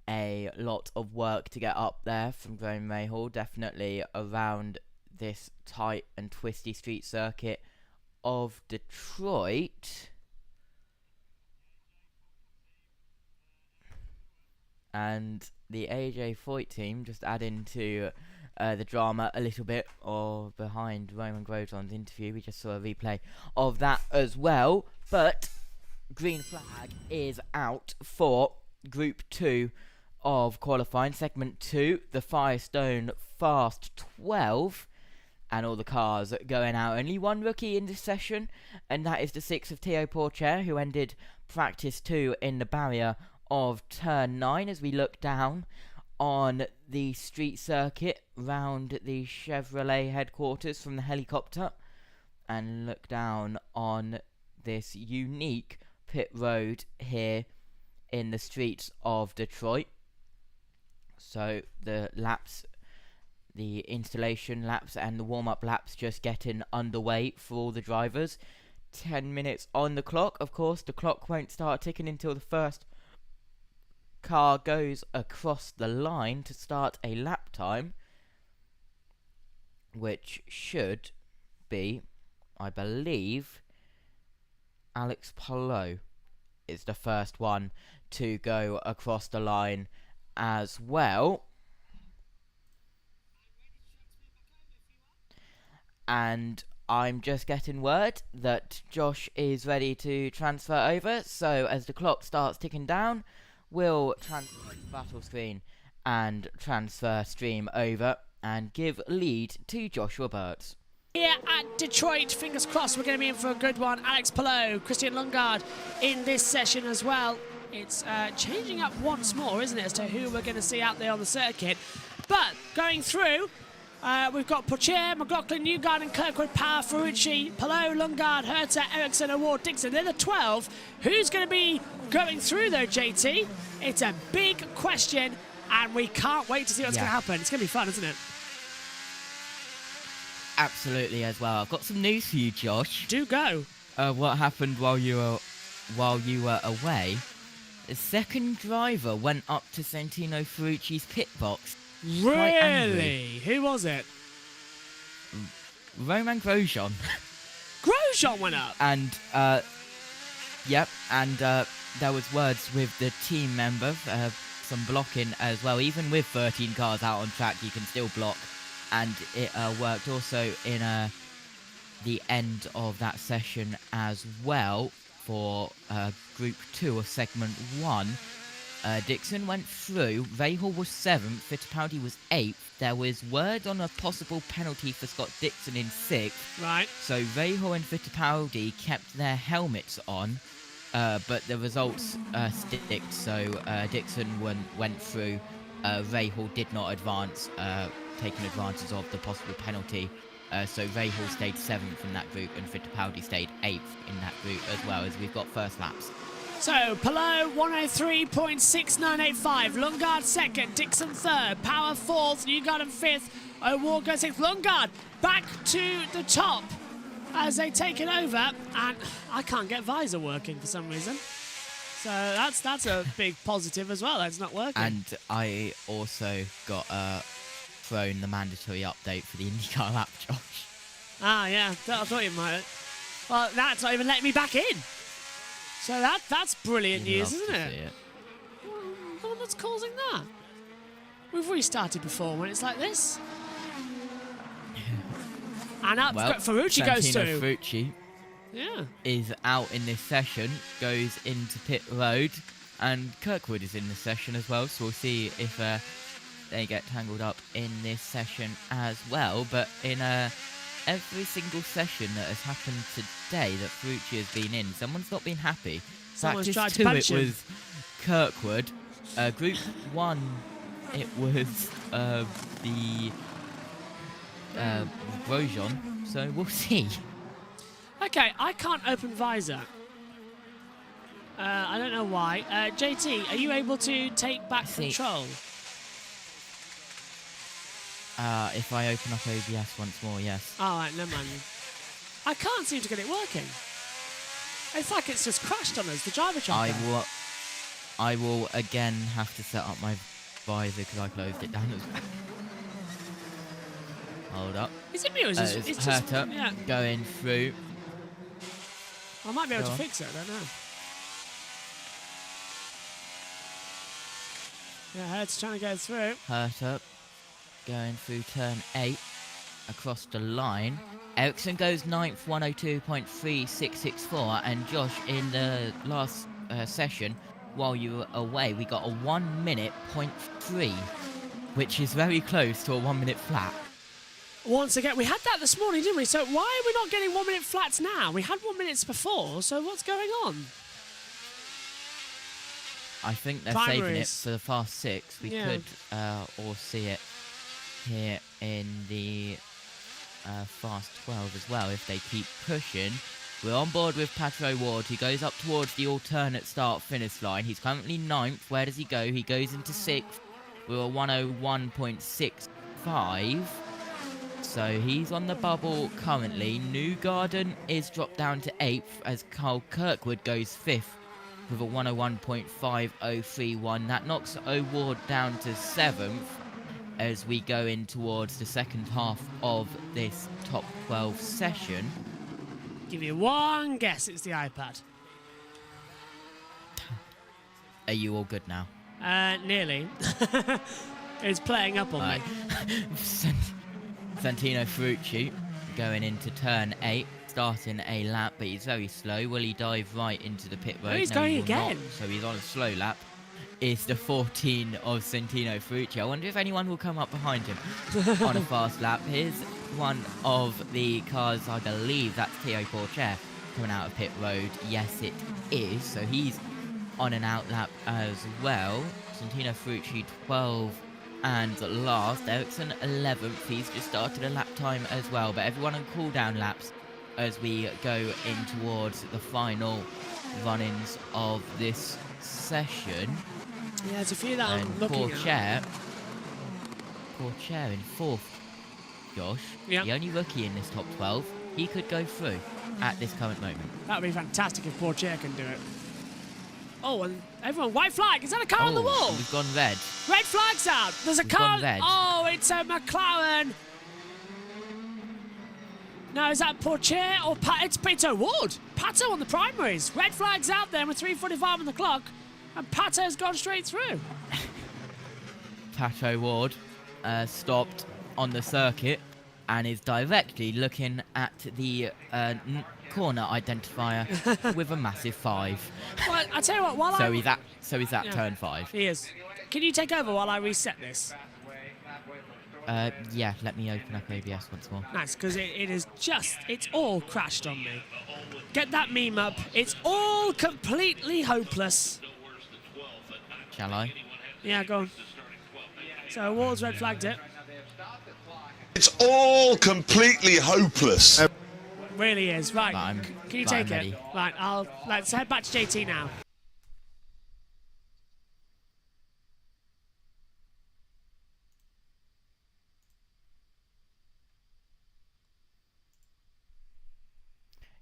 a lot of work to get up there from Graham Rahal. Definitely around this tight and twisty street circuit of Detroit. And the AJ Foyt team just adding to the drama a little bit or behind Roman Grosjean's interview. We just saw a replay of that as well. But green flag is out for Group 2 of qualifying. Segment 2, the Firestone Fast 12. And all the cars going out. Only one rookie in this session, and that is the 6 of Theo Porcher, who ended practice 2 in the barrier of turn 9 as we look down on the street circuit round the Chevrolet headquarters from the helicopter and look down on this unique pit road here in the streets of Detroit. So the laps, the installation laps and the warm-up laps just getting underway for all the drivers. 10 minutes on the clock. Of course, the clock won't start ticking until the first car goes across the line to start a lap time, which should be, I believe, Alex Palou is the first one to go across the line as well. And I'm just getting word that Josh is ready to transfer over, so as the clock starts ticking down, we'll transfer the battle screen and transfer stream over and give lead to Joshua Burtz. Here at Detroit, fingers crossed we're going to be in for a good one. Alex Palou, Christian Lundgaard in this session as well. It's changing up once more, isn't it, as to who we're going to see out there on the circuit. But going through, we've got Porcher, McLaughlin, Newgarden, Kirkwood, Power, Ferrucci, Palou, Lundgaard, Herta, Ericsson, Award, Dixon. They're the 12. Who's going to be going through though, JT? It's a big question, and we can't wait to see what's going to happen. It's going to be fun, isn't it? Absolutely as well. I've got some news for you, Josh. Do go. What happened while you were away? The second driver went up to Santino Ferrucci's pit box. Really? Who was it? Roman Grosjean. Grosjean went up? And, yep, and there was words with the team member, some blocking as well. Even with 13 cars out on track, you can still block. And it worked also in the end of that session as well for Group 2 of Segment 1. Dixon went through, Rahal was 7th, Fittipaldi was 8th. There was word on a possible penalty for Scott Dixon in 6th. Right. So Rahal and Fittipaldi kept their helmets on, but the results sticked, so Dixon went through. Rahal did not advance, taking advantage of the possible penalty. So Rahal stayed 7th in that group and Fittipaldi stayed 8th in that group as well, as we've got first laps. So, Palou 103.6985, Lundgaard 2nd, Dixon 3rd, Power 4th, Newgarden 5th, O'Ward goes 6th. Lundgaard back to the top as they take it over, and I can't get visor working for some reason. So that's a big positive as well, that's not working. And I also got thrown the mandatory update for the INDYCAR lap, Josh. Ah, yeah, I thought you might. Well, that's not even letting me back in. So that's brilliant news, isn't it? Well, what's causing that? We've restarted before when it's like this. And up Ferrucci goes Santino through. Ferrucci Yeah. is out in this session, goes into pit road, and Kirkwood is in the session as well, so we'll see if they get tangled up in this session as well. But in every single session that has happened today that Ferrucci has been in, someone's not been happy. Someone's tried Practice to 2 punch it him. was Kirkwood. Group 1 it was the Grosjean, so we'll see. Okay, I can't open visor. I don't know why. JT, are you able to take back control? If I open up OBS once more, yes. Alright, never mind. I can't seem to get it working. It's like it's just crashed on us, the driver tracker. I will again have to set up my visor because I closed it down as well. Hold up. Is it me or is it it's just... Herta Yeah. going through. I might be able Go to on. fix it, I don't know. Yeah, Hertz trying to go through. Herta going through turn 8 across the line. Ericsson goes 9th, 102.3664, and Josh, in the last session, while you were away, we got a 1 minute .3, which is very close to a 1 minute flat. Once again, we had that this morning, didn't we? So why are we not getting 1 minute flats now? We had 1 minute before, so what's going on? I think they're Primaries. saving it for the fast 6. We could all see it here in the fast 12 as well if they keep pushing. We're on board with Patrick Ward, who goes up towards the alternate start-finish line. He's currently 9th. Where does he go? He goes into 6th with a 101.65. So he's on the bubble currently. Newgarden is dropped down to 8th as Carl Kirkwood goes 5th with a 101.5031. That knocks O'Ward down to 7th as we go in towards the second half of this top 12 session. Give you one guess, it's the iPad. Are you all good now? Nearly. It's playing up on me. Santino Ferrucci going into turn 8, starting a lap, but he's very slow. Will he dive right into the pit road? Oh, he's No, going he will again. not, so he's on a slow lap. It's the 14 of Santino Ferrucci. I wonder if anyone will come up behind him on a fast lap. Here's one of the cars, I believe that's Theo Porcher coming out of pit road. Yes, it is. So he's on an out lap as well. Santino Ferrucci 12 and last. Ericsson 11th. He's just started a lap time as well. But everyone on cool down laps as we go in towards the final run-ins of this session. Yeah, there's a few that I'm looking at. Porcher in 4th, Josh. Yep. The only rookie in this top 12. He could go through at this current moment. That would be fantastic if Porcher can do it. Oh, and everyone, white flag. Is that a car on the wall? We've gone red. Red flag's out. There's a We've car. gone red. Oh, it's a McLaren. No, is that Porcher or it's Pato Ward? Pato on the primaries. Red flag's out there with 3:45 on the clock, and Pato's gone straight through. Pato Ward stopped on the circuit and is directly looking at the corner identifier with a massive 5. Well, I tell you what, while so he's at turn 5. He is. Can you take over while I reset this? Yeah, let me open up ABS once more. Nice, because it's all crashed on me. Get that meme up. It's all completely hopeless. Shall I? Yeah, go on. So Ward's red flagged it. It's all completely hopeless. Really is. Right. Can you take it? Ready. Right, let's head back to JT now.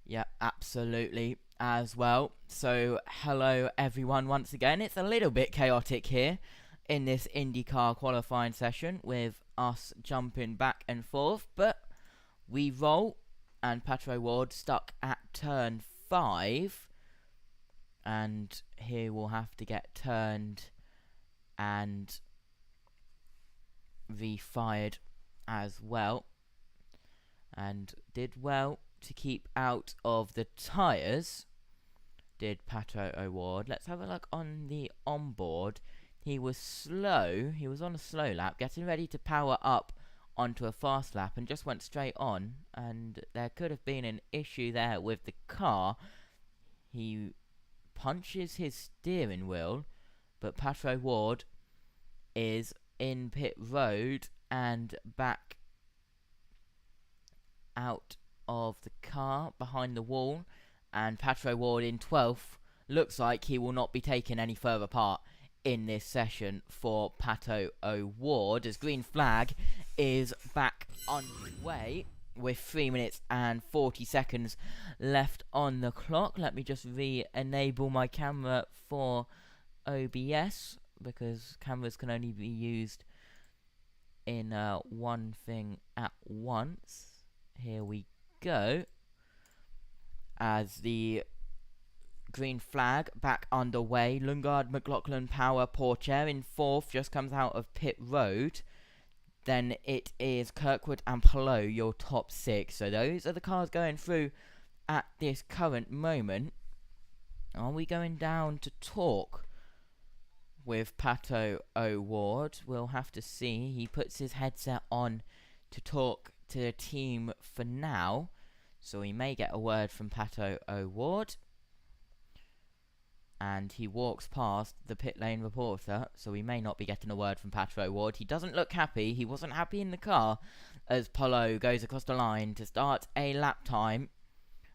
Yeah, absolutely as well. So, hello everyone once again. It's a little bit chaotic here in this IndyCar qualifying session with us jumping back and forth, but we roll, and Patrick Ward stuck at turn 5, and here we'll have to get turned and refired as well, and did well to keep out of the tyres, did Pato O'Ward. Let's have a look on the onboard. He was slow, he was on a slow lap, getting ready to power up onto a fast lap and just went straight on, and there could have been an issue there with the car. He punches his steering wheel, but Pato O'Ward is in pit road and back out of the car behind the wall, and Patrick Ward in 12th. Looks like he will not be taking any further part in this session for Pato O'Ward, as green flag is back underway with 3 minutes and 40 seconds left on the clock. Let me just re-enable my camera for OBS, because cameras can only be used in one thing at once. Here we go, as the green flag back underway. Lundgaard, McLaughlin, Power, Porcher in 4th, just comes out of pit road. then it is Kirkwood and Palou, your top 6. So those are the cars going through at this current moment. Are we going down to talk with Pato O'Ward? We'll have to see. He puts his headset on to talk to the team for now, so we may get a word from Pato O'Ward. And he walks past the pit lane reporter, so we may not be getting a word from Pato O'Ward. He doesn't look happy. He wasn't happy in the car as Palou goes across the line to start a lap time.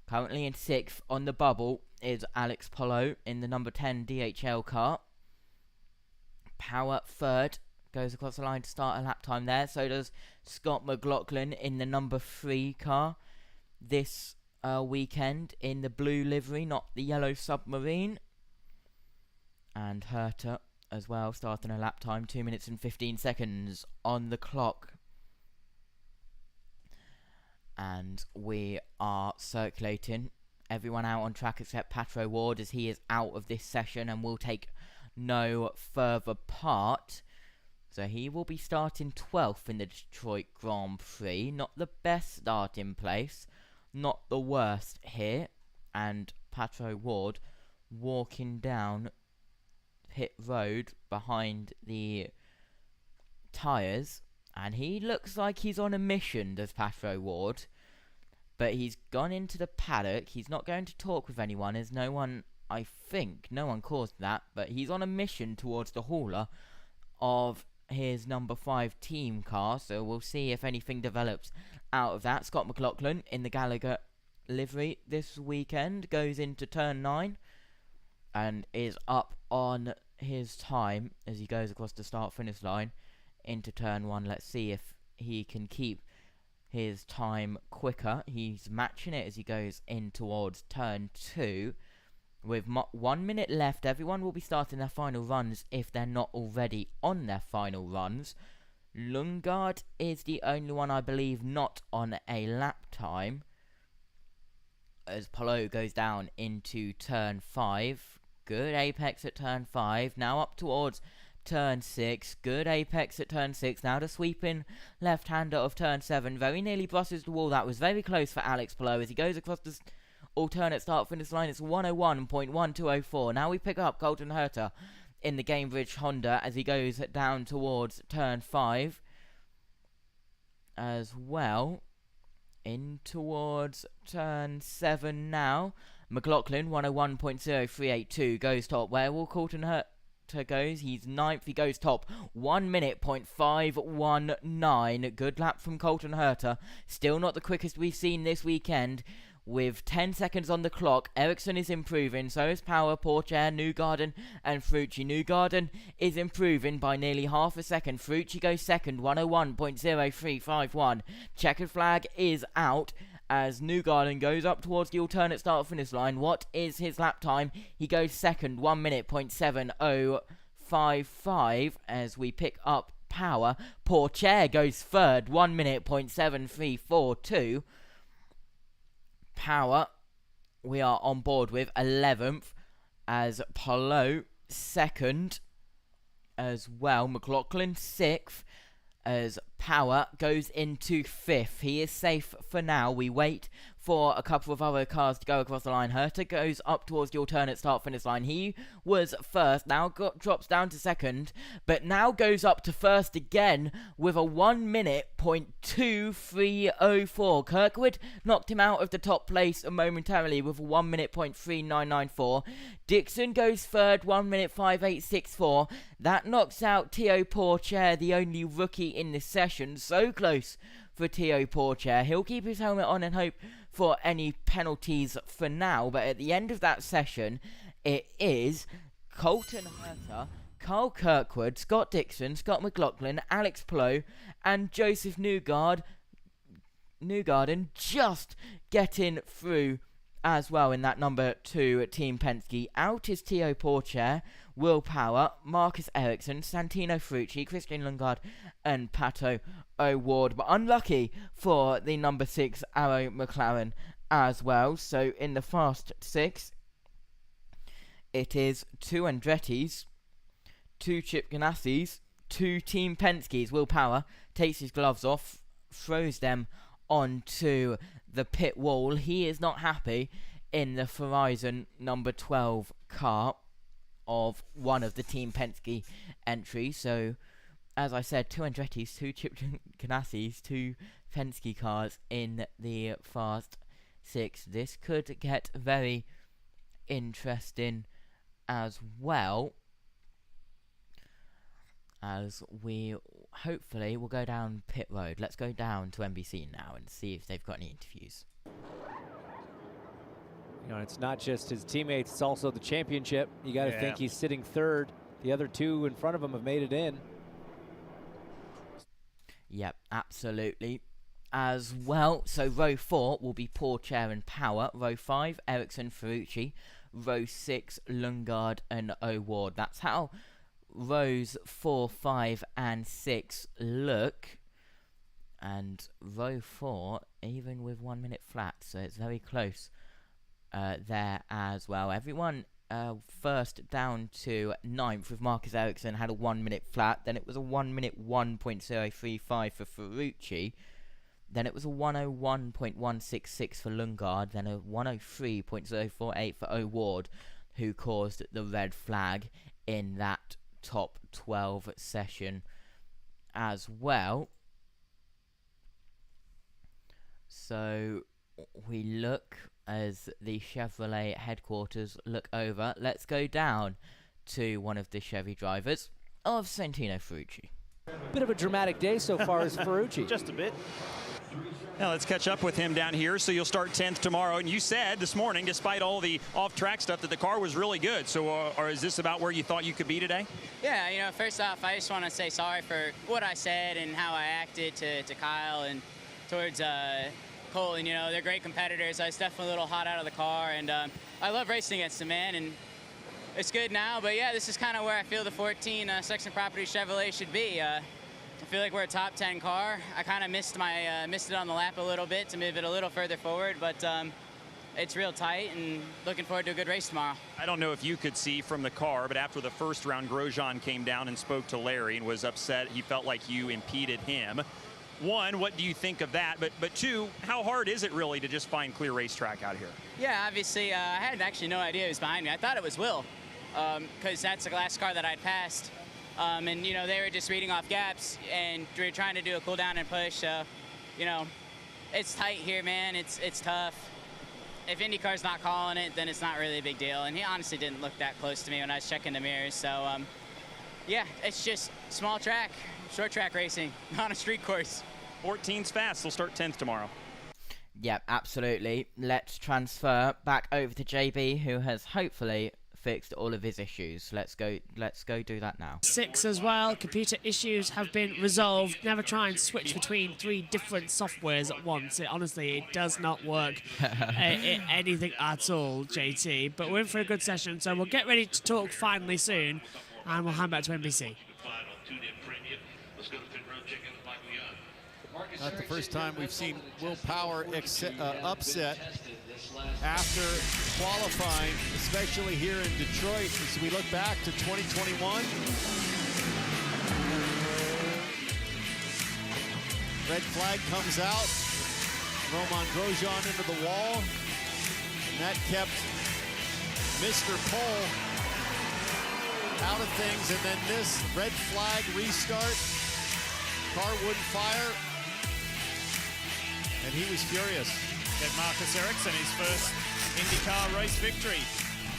Currently in 6th on the bubble is Alex Palou in the number 10 DHL car. Power 3rd, goes across the line to start a lap time there. So does Scott McLaughlin in the number 3 car this weekend in the blue livery, not the yellow submarine. And Herta as well, starting a lap time, 2 minutes and 15 seconds on the clock. And we are circulating everyone out on track except Pato O'Ward, as he is out of this session and will take no further part. So he will be starting 12th in the Detroit Grand Prix. Not the best starting place, not the worst here. And Pato O'Ward walking down pit road behind the tyres, and he looks like he's on a mission, does Pato O'Ward. But he's gone into the paddock. He's not going to talk with anyone, as no one caused that, but he's on a mission towards the hauler of his number 5 team car, so we'll see if anything develops out of that. Scott McLaughlin in the Gallagher livery this weekend goes into turn 9 and is up on his time as he goes across the start-finish line into turn 1. Let's see if he can keep his time quicker. He's matching it as he goes in towards turn 2. With 1 minute left, everyone will be starting their final runs if they're not already on their final runs. Lundgaard is the only one, I believe, not on a lap time, as Palou goes down into turn 5. Good apex at turn 5. Now up towards turn 6. Good apex at turn 6. Now the sweeping left-hander of turn 7. Very nearly brushes the wall. That was very close for Alex Palou as he goes across the alternate start-finish line. It's 101.1204. Now we pick up Colton Herta in the Gamebridge Honda as he goes down towards turn 5 as well. In towards turn 7 now. McLaughlin, 101.0382, goes top. Where will Colton Herta goes? He's 9th. He goes top. 1 minute, 0.519. Good lap from Colton Herta. Still not the quickest we've seen this weekend. With 10 seconds on the clock, Ericsson is improving, so is Power, Pourchaire, Newgarden and Frucci. Newgarden is improving by nearly half a second. Frucci goes second, 101.0351. Checkered flag is out as Newgarden goes up towards the alternate start-finish line. What is his lap time? He goes second, 1 minute, 0.7055 as we pick up Power. Pourchaire goes third, 1 minute, 0.7342. Power, we are on board with 11th as Palou second as well. McLaughlin 6th as Power goes into 5th. He is safe for now. We wait for a couple of other cars to go across the line. Herta goes up towards the alternate start-finish line. He was first, now drops down to second, but now goes up to first again with a 1 minute, 0.2304. Kirkwood knocked him out of the top place momentarily with a 1 minute, 0.3994. Dixon goes third, 1 minute, 5864. That knocks out Theo Pourchaire, the only rookie in this session. So close for Theo Pourchaire. He'll keep his helmet on and hope for any penalties for now, but at the end of that session, it is Colton Herta, Carl Kirkwood, Scott Dixon, Scott McLaughlin, Alex Palou, and Joseph Newgarden just getting through as well in that number 2 Team Penske. Out is Theo Pourchaire, Will Power, Marcus Ericsson, Santino Frucci, Christian Lundgaard, and Pato O'Ward. But unlucky for the number 6 Arrow McLaren as well. So in the Fast 6, it is 2 Andretti's, 2 Chip Ganassis, two Team Penske's. Will Power takes his gloves off, throws them onto the pit wall. He is not happy in the Horizon number 12 car of one of the Team Penske entries. So, as I said, two Andretti's, two Chip Ganassis, two Penske cars in the Fast 6. This could get very interesting as well, as we hopefully will go down pit road. Let's go down to NBC now and see if they've got any interviews. You know, it's not just his teammates, it's also the championship. You got to think he's sitting third. The other two in front of him have made it in. Yep, absolutely. As well, so row 4 will be Pourchaire and Power. Row 5, Ericsson, Ferrucci. Row 6, Lundgaard and O'Ward. That's how rows 4, 5 and 6 look. And row 4, even with 1 minute flat, so it's very close there as well. Everyone first down to 9th with Marcus Ericsson had a 1 minute flat. Then it was a 1 minute 1.035 for Ferrucci. Then it was a 101.166 for Lundgaard, then a 103.048 for O'Ward, who caused the red flag in that top 12 session as well. So we look as the Chevrolet headquarters look over. Let's go down to one of the Chevy drivers of Santino Ferrucci. Bit of a dramatic day so far as Ferrucci. Just a bit. Now let's catch up with him down here. So you'll start 10th tomorrow. And you said this morning, despite all the off-track stuff, that the car was really good. So or is this about where you thought you could be today? Yeah, you know, first off, I just want to say sorry for what I said and how I acted to Kyle and towards Cole. And, you know, they're great competitors. I was definitely a little hot out of the car. And I love racing against them, man. And it's good now. But, yeah, this is kind of where I feel the 14 Sexton Property Chevrolet should be. I feel like we're a top 10 car. I kind of missed it on the lap a little bit to move it a little further forward, but it's real tight and looking forward to a good race tomorrow. I don't know if you could see from the car, but after the first round, Grosjean came down and spoke to Larry and was upset. He felt like you impeded him. One, what do you think of that? But two, how hard is it really to just find clear racetrack out here? Yeah, obviously, I had actually no idea who was behind me. I thought it was Will, because that's the last car that I'd passed. And, you know, they were just reading off gaps, and we were trying to do a cool down and push. You know, it's tight here, man. It's tough. If IndyCar's not calling it, then it's not really a big deal. And he honestly didn't look that close to me when I was checking the mirrors. So, yeah, it's just small track, short track racing on a street course. 14's fast. They'll start 10th tomorrow. Yep, absolutely. Let's transfer back over to JB, who has hopefully fixed all of his issues. Let's go do that now. 6 as well. Computer issues have been resolved. Never try and switch between 3 different softwares at once. Honestly, it does not work anything at all, JT. But we're in for a good session, so we'll get ready to talk finally soon, and we'll hand back to NBC. Not the first time we've seen Will Power upset after qualifying, especially here in Detroit. As we look back to 2021, red flag comes out. Romain Grosjean into the wall, and that kept Mr. Pole out of things. And then this red flag restart, car wouldn't fire, and he was furious. Get Marcus Ericsson his first IndyCar race victory.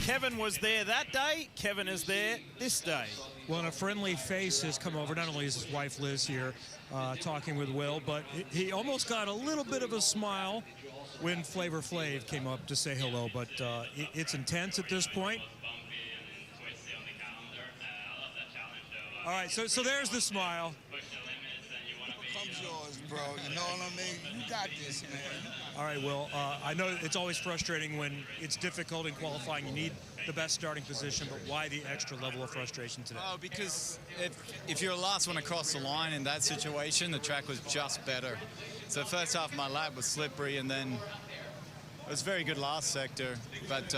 Kevin was there that day. Kevin is there this day. Well, and a friendly face has come over. Not only is his wife Liz here talking with Will, but he almost got a little bit of a smile when Flavor Flav came up to say hello. But it's intense at this point. All right, so there's the smile. Comes yours, bro. You know what I mean? You got this, man. All right, Will. I know it's always frustrating when it's difficult in qualifying. You need the best starting position, but why the extra level of frustration today? Oh, because if you're the last one across the line in that situation, the track was just better. So the first half of my lap was slippery, and then it was very good last sector. But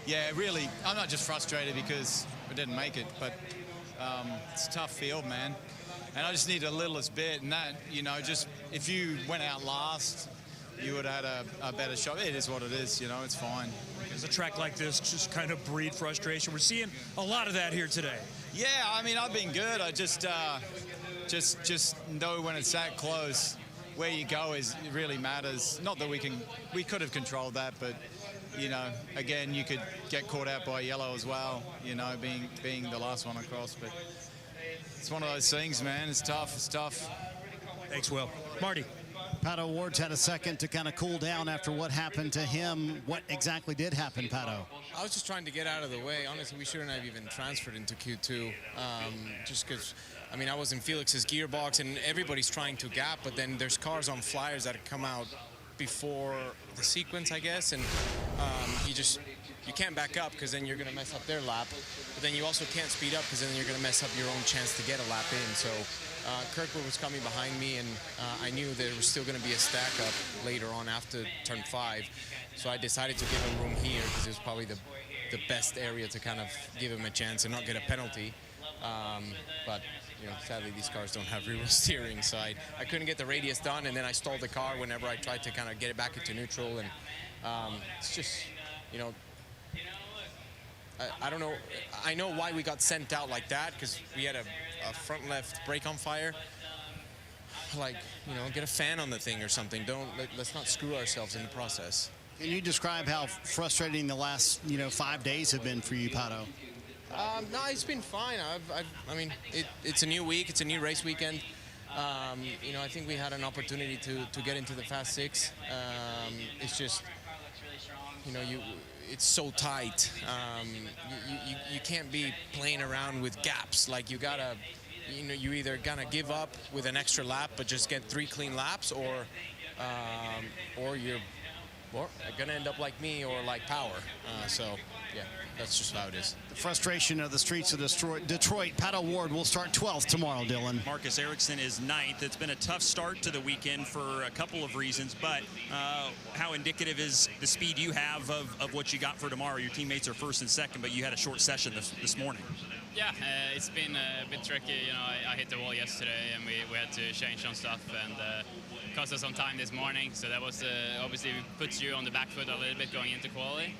yeah, really, I'm not just frustrated because we didn't make it, but It's a tough field, man. And I just need a littlest bit. And that, you know, just if you went out last, you would have had a better shot. It is what it is, you know, it's fine. Does a track like this just kind of breed frustration? We're seeing a lot of that here today. Yeah, I mean, I've been good. I just know when it's that close, where you go it really matters. Not that we could have controlled that, but you know, again, you could get caught out by yellow as well. You know, being the last one across, but it's one of those things, man. It's tough. It's tough. Thanks, Will. Marty. Pato Ward's had a second to kind of cool down after what happened to him. What exactly did happen, Pato? I was just trying to get out of the way. Honestly, we shouldn't have even transferred into Q2, just because, I mean, I was in Felix's gearbox, and everybody's trying to gap, but then there's cars on flyers that come out before the sequence, I guess, and you can't back up because then you're going to mess up their lap, but then you also can't speed up because then you're going to mess up your own chance to get a lap in. So Kirkwood was coming behind me, and I knew there was still going to be a stack up later on after turn 5, so I decided to give him room here because it was probably the best area to kind of give him a chance and not get a penalty. But you know, sadly these cars don't have rear wheel steering, so I couldn't get the radius done, and then I stalled the car whenever I tried to kind of get it back into neutral, and it's just, you know, I don't know. I know why we got sent out like that, because we had a front left brake on fire. Like, you know, get a fan on the thing or something. Let's not screw ourselves in the process. Can you describe how frustrating the last, 5 days have been for you, Pato? No, it's been fine. I mean, it's a new week. It's a new race weekend. You know, I think we had an opportunity to get into the Fast 6. It's just, you know, it's so tight. You can't be playing around with gaps. Like, you gotta, you know, you either gonna give up with an extra lap but just get 3 clean laps, or you're gonna end up like me or like Power. So yeah, that's just how it is. The frustration of the streets of Detroit. Pato Ward will start 12th tomorrow, Dylan. Marcus Ericsson is 9th. It's been a tough start to the weekend for a couple of reasons, but how indicative is the speed you have of what you got for tomorrow? Your teammates are 1st and 2nd, but you had a short session this morning. Yeah, it's been a bit tricky. You know, I hit the wall yesterday, and we had to change some stuff, and cost us some time this morning. So that was obviously puts you on the back foot a little bit going into quali.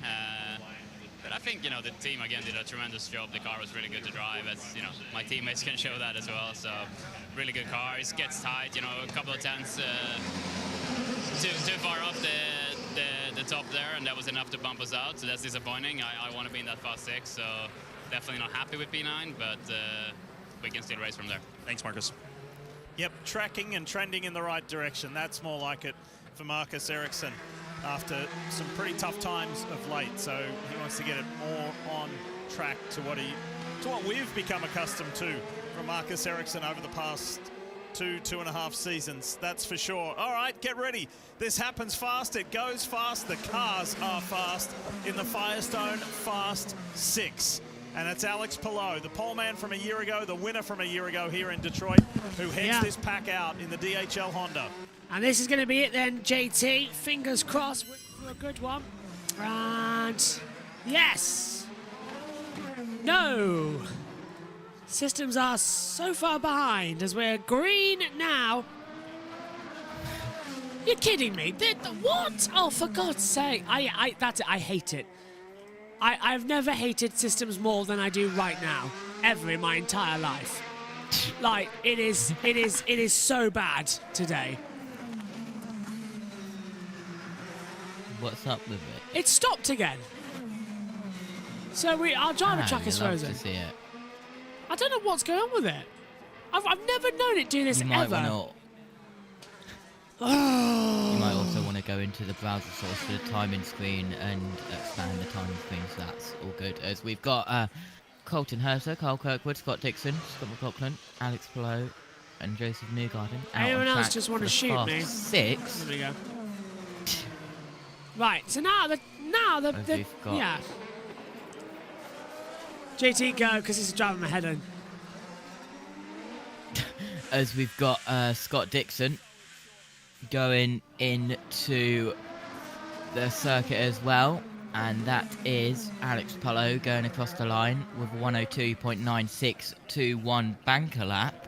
But I think, you know, the team again did a tremendous job. The car was really good to drive, as you know, my teammates can show that as well. So really good car. It gets tight, you know, a couple of tenths too far off the top there, and that was enough to bump us out. So that's disappointing. I want to be in that Fast 6, so definitely not happy with P9, but we can still race from there. Thanks, Marcus. Yep, tracking and trending in the right direction. That's more like it for Marcus Ericsson after some pretty tough times of late. So he wants to get it more on track to what we've become accustomed to from Marcus Ericsson over the past 2.5 seasons. That's for sure. All right, get ready. This happens fast. It goes fast. The cars are fast in the Firestone Fast 6. And it's Alex Palou, the pole man from a year ago, the winner from a year ago here in Detroit, who heads this pack out in the DHL Honda. And this is going to be it then, JT. Fingers crossed for a good one. And yes. No. Systems are so far behind as we're green now. You're kidding me. What? Oh, for God's sake. That's it. I hate it. I've never hated systems more than I do right now, ever in my entire life. Like, it is so bad today. What's up with it? It stopped again. So our driver track is frozen. To see it. I don't know what's going on with it. I've never known it do this You ever. might also want to go into the browser source for the timing screen and expand the timing screen, so that's all good. As we've got Colton Herser, Carl Kirkwood, Scott Dixon, Scott McLaughlin, Alex Palou, and Joseph Newgarden. Anyone else just want to shoot me? 6. There we go. Right, so now the yeah. JT, go, because this is driving my head in. As we've got Scott Dixon going into the circuit as well. And that is Alex Polo going across the line with 102.9621 banker lap.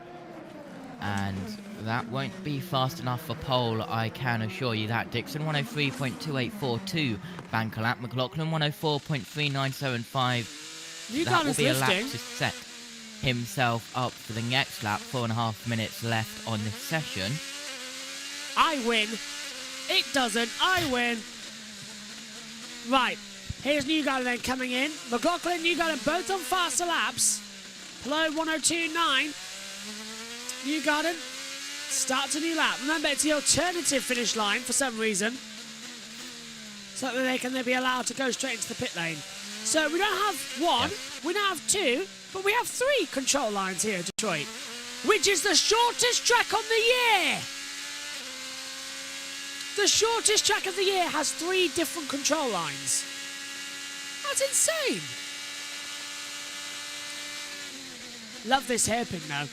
And that won't be fast enough for pole, I can assure you that. Dixon 103.2842 banker lap. McLaughlin 104.3975. That will be a lap to set himself up for the next lap. 4.5 minutes left on this session. I win. It doesn't. I win. Right. Here's Newgarden then coming in. McLaughlin and Newgarden both on faster laps. Polo 102.9. Newgarden starts a new lap. Remember, it's the alternative finish line for some reason, so that they can then be allowed to go straight into the pit lane. So we don't have one, we now have two, but we have three control lines here at Detroit, which is the shortest track on the year. The shortest track of the year has 3 different control lines. That's insane. Love this hairpin though.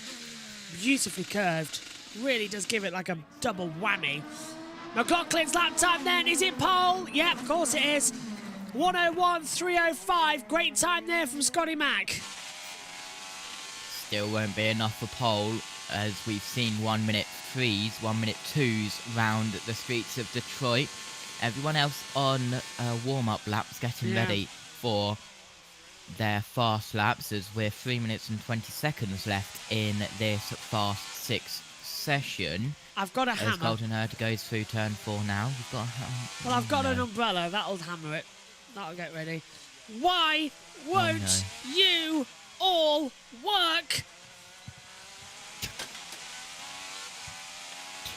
Beautifully curved. Really does give it like a double whammy. McLaughlin's lap time then. Is it pole? Yeah, of course it is. 101.305. Great time there from Scotty Mack. Still won't be enough for pole, as we've seen 1 minute 3s, 1 minute 2s round the streets of Detroit. Everyone else on warm-up laps getting ready for their fast laps, as we're 3 minutes and 20 seconds left in this fast 6 session. I've got a hammer. As Golden Herd goes through turn 4 now. You've got a hammer. Well, I've got an umbrella. That'll hammer it. That'll get ready. Why won't you all work?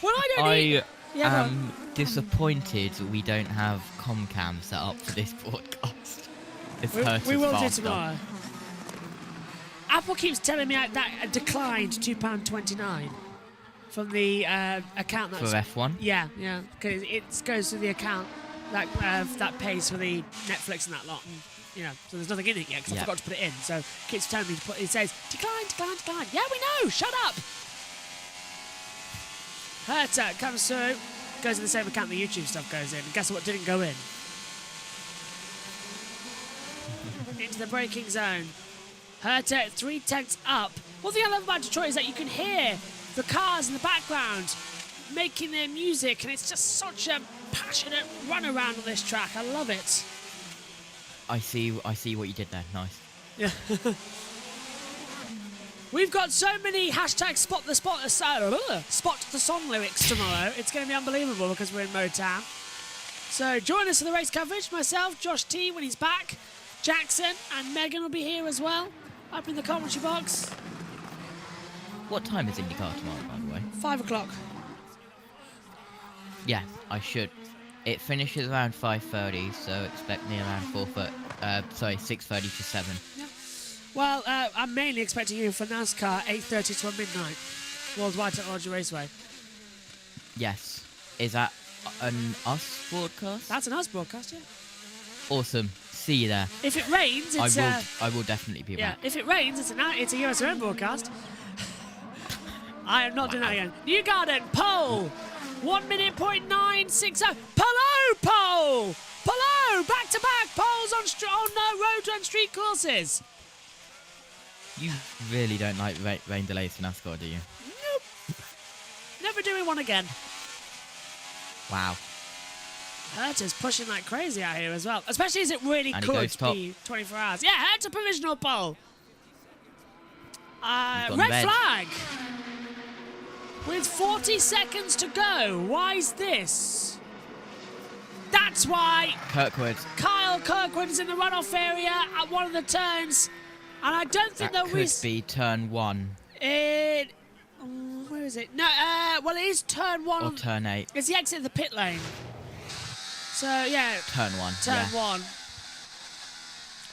Well, I am disappointed we don't have Comcam set up for this broadcast. We will do tomorrow. Apple keeps telling me that declined £2.29 from the account that's for F1. Yeah, because it goes to the account that pays for the Netflix and that lot. And, so there's nothing in it yet because I forgot to put it in. So it keeps telling me to put. It says decline. Yeah, we know. Shut up. Herta comes through, goes in the same account the YouTube stuff goes in. And guess what didn't go in? Into the braking zone. Herta 3/10 up. What the I love about Detroit is that you can hear the cars in the background making their music, and it's just such a passionate run around on this track. I love it. I see what you did there. Nice. Yeah. We've got so many hashtag spot the song lyrics tomorrow. It's going to be unbelievable because we're in Motown. So join us for the race coverage. Myself, Josh T when he's back, Jackson and Megan will be here as well, up in the commentary box. What time is IndyCar tomorrow, by the way? 5 o'clock. Yeah, I should. It finishes around 5:30, so expect me around 6:30 to 7. Yeah. Well, I'm mainly expecting you for NASCAR 8:30 to midnight, Worldwide Technology Raceway. Yes. Is that an US broadcast? That's an US broadcast, yeah. Awesome. See you there. If it rains, it's I will definitely be back. Yeah, if it rains, it's a USRN broadcast. I am not doing that again. Newgarden, pole. 1 minute .960. Polo! Back-to-back poles on road and street courses. You really don't like rain delays for NASCAR, do you? Nope. Never doing one again. Wow. Herta's pushing like crazy out here as well. Especially as it really could be 24 hours. Yeah, Herta provisional pole. Red flag. With 40 seconds to go. Why is this? That's why Kirkwood. Kyle Kirkwood is in the runoff area at one of the turns. And I don't think that could be turn 1. Where is it? No, well, it is turn 1. Or turn 8. It's the exit of the pit lane. So, yeah. Turn 1. Turn 1.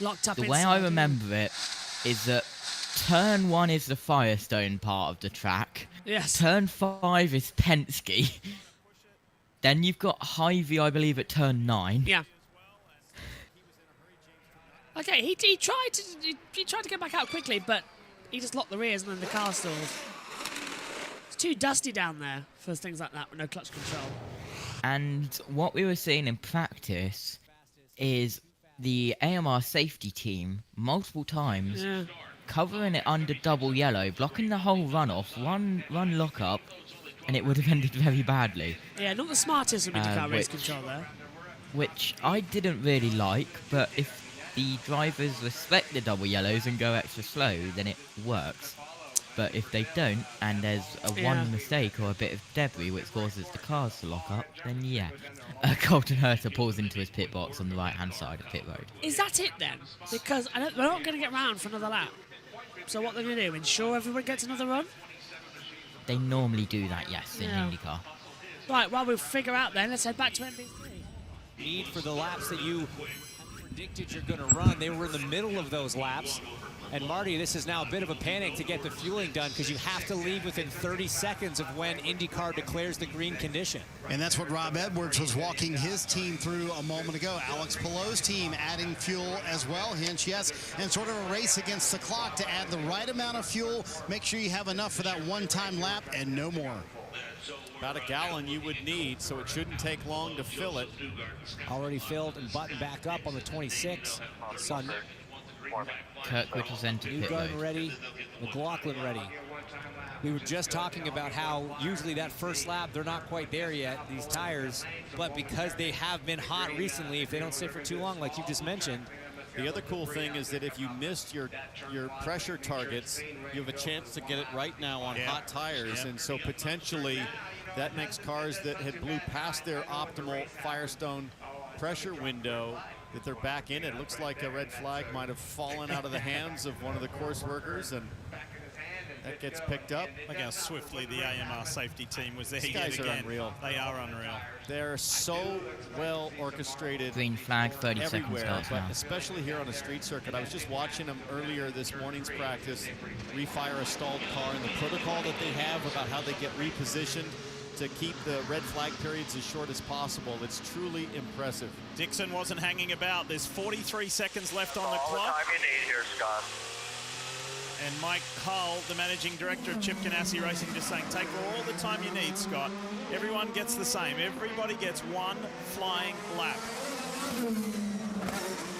Locked up The way I remember it is that turn 1 is the Firestone part of the track. Yes. Turn 5 is Penske. Then you've got Hy-Vee, I believe, at turn 9. Yeah. Okay, he tried to get back out quickly, but he just locked the rears and then the car stalls. It's too dusty down there for things like that with no clutch control. And what we were seeing in practice is the AMR safety team multiple times, covering it under double yellow, blocking the whole runoff, one lock up, and it would have ended very badly. Yeah, not the smartest of IndyCar race control there. Which I didn't really like, but if the drivers respect the double yellows and go extra slow, then it works. But if they don't, and there's one mistake or a bit of debris which causes the cars to lock up, then yeah. Colton Herta pulls into his pit box on the right-hand side of pit road. Is that it then? Because they're not going to get round for another lap. So what they're going to do, ensure everyone gets another run? They normally do that, yes, in IndyCar. Right, while we figure out then, let's head back to NBC. Need for the laps that you predicted you're going to run. They were in the middle of those laps. And Marty, this is now a bit of a panic to get the fueling done because you have to leave within 30 seconds of when IndyCar declares the green condition. And that's what Rob Edwards was walking his team through a moment ago. Alex Pallou's team adding fuel as well, Hinch, yes. And sort of a race against the clock to add the right amount of fuel. Make sure you have enough for that one-time lap and no more. About a gallon you would need, so it shouldn't take long to fill it. Already filled and buttoned back up on the 26. Sun. Kirkwood has entered pit road. Newgarden ready, McLaughlin ready. We were just talking about how usually that first lap, they're not quite there yet, these tires, but because they have been hot recently, if they don't sit for too long, like you just mentioned. The other cool thing is that if you missed your pressure targets, you have a chance to get it right now on hot tires, and so potentially that makes cars that had blew past their optimal Firestone pressure window, that they're back in. It looks like a red flag might have fallen out of the hands of one of the course workers, and that gets picked up. Look how swiftly the AMR safety team was there. These guys are unreal. They are unreal. They're so well orchestrated. Green flag, 30 seconds everywhere, starts but now. especially here on a street circuit. I was just watching them earlier this morning's practice refire a stalled car, and the protocol that they have about how they get repositioned to keep the red flag periods as short as possible. It's truly impressive. Dixon wasn't hanging about. There's 43 seconds left on the clock. All the time you need here, Scott. And Mike Hull, the managing director of Chip Ganassi Racing, just saying, take all the time you need, Scott. Everyone gets the same. Everybody gets one flying lap.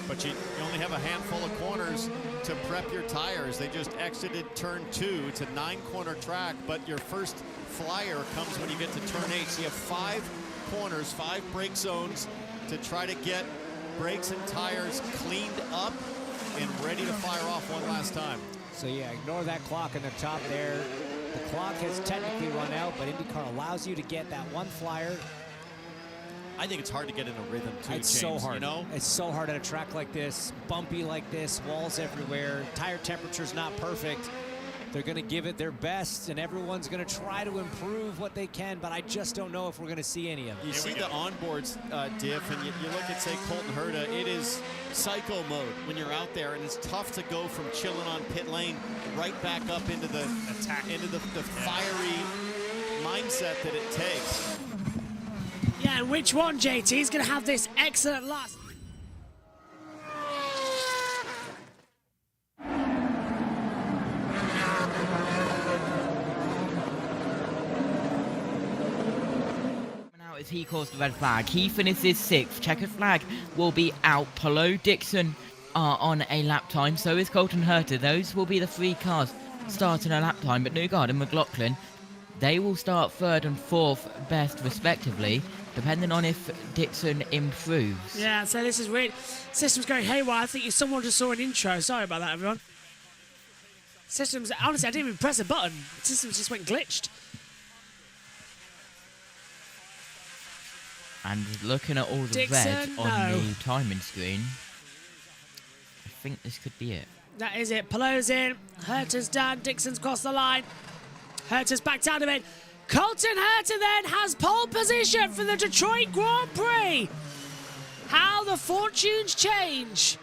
But you only have a handful of corners to prep your tires. They just exited turn 2. It's a 9-corner track, but your first flyer comes when you get to turn 8. So you have 5 corners, 5 brake zones to try to get brakes and tires cleaned up and ready to fire off one last time. So yeah, ignore that clock in the top there. The clock has technically run out, but IndyCar allows you to get that one flyer. I think it's hard to get in a rhythm too, It's James, so hard. you know? It's so hard at a track like this, bumpy like this, walls everywhere, tire temperature's not perfect. They're going to give it their best, and everyone's going to try to improve what they can, but I just don't know if we're going to see any of it. You see the onboards diff, and you look at, say, Colton Herta, it is psycho mode when you're out there, and it's tough to go from chilling on pit lane right back up into the attack, into the fiery mindset that it takes. Yeah, and which one, JT, is going to have this excellent last? As he calls the red flag, he finishes 6th. Checkered flag will be out. Palou, Dixon are on a lap time. So is Colton Herta. Those will be the 3 cars starting a lap time. But Newgarden and McLaughlin, they will start 3rd and 4th best respectively, depending on if Dixon improves. Yeah, so this is weird. System's going haywire. I think someone just saw an intro. Sorry about that, everyone. Systems, honestly, I didn't even press a button. Systems just went glitched. And looking at all the Dixon, red on the timing screen, I think this could be it. That is it. Palou's in. Herta's done. Dixon's crossed the line. Herta's backed out of it. Colton Herta then has pole position for the Detroit Grand Prix. How the fortunes change.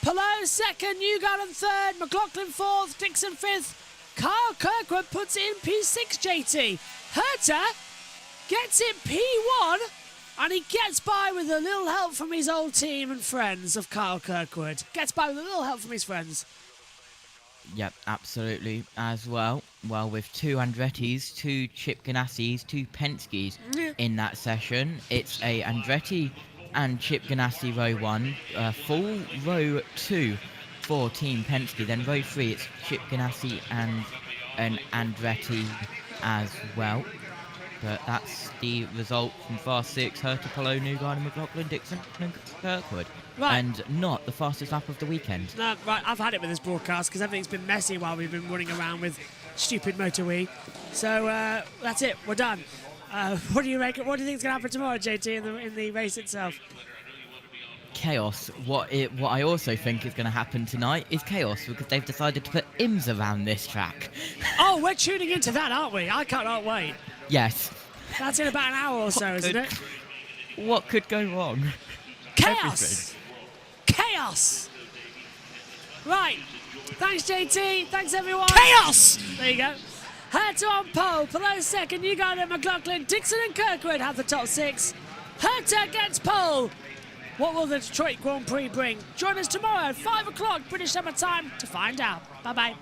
Palou 2nd, Newgarden 3rd, McLaughlin 4th, Dixon 5th. Kyle Kirkwood puts it in P6, JT. Herta gets it P1, and he gets by with a little help from his old team and friends of Kyle Kirkwood. Gets by with a little help from his friends. Yep, absolutely, as well. Well, with 2 Andretti's, 2 Chip Ganassis, 2 Penske's in that session. It's a Andretti and Chip Ganassi row 1. Full row 2 for Team Penske. Then row 3, it's Chip Ganassi and Andretti as well. But that's the result from Fast 6, Hurtapalo, Newgarden, McLaughlin, Dixon and Kirkwood. Right. And not the fastest lap of the weekend. No, right, I've had it with this broadcast because everything's been messy while we've been running around with stupid MotoE. So that's it, we're done. What do you reckon? What do you think is going to happen tomorrow, JT, in the race itself? Chaos. What I also think is going to happen tonight is chaos because they've decided to put IMS around this track. Oh, we're tuning into that, aren't we? I cannot wait. Yes. That's in about an hour or so, isn't it? What could go wrong? Chaos! Everything. Chaos! Right. Thanks, JT. Thanks, everyone. Chaos! There you go. Herta on pole. Palou second. Newgarden, McLaughlin, Dixon and Kirkwood have the top 6. Herta gets pole. What will the Detroit Grand Prix bring? Join us tomorrow, 5 o'clock British Summer Time to find out. Bye-bye.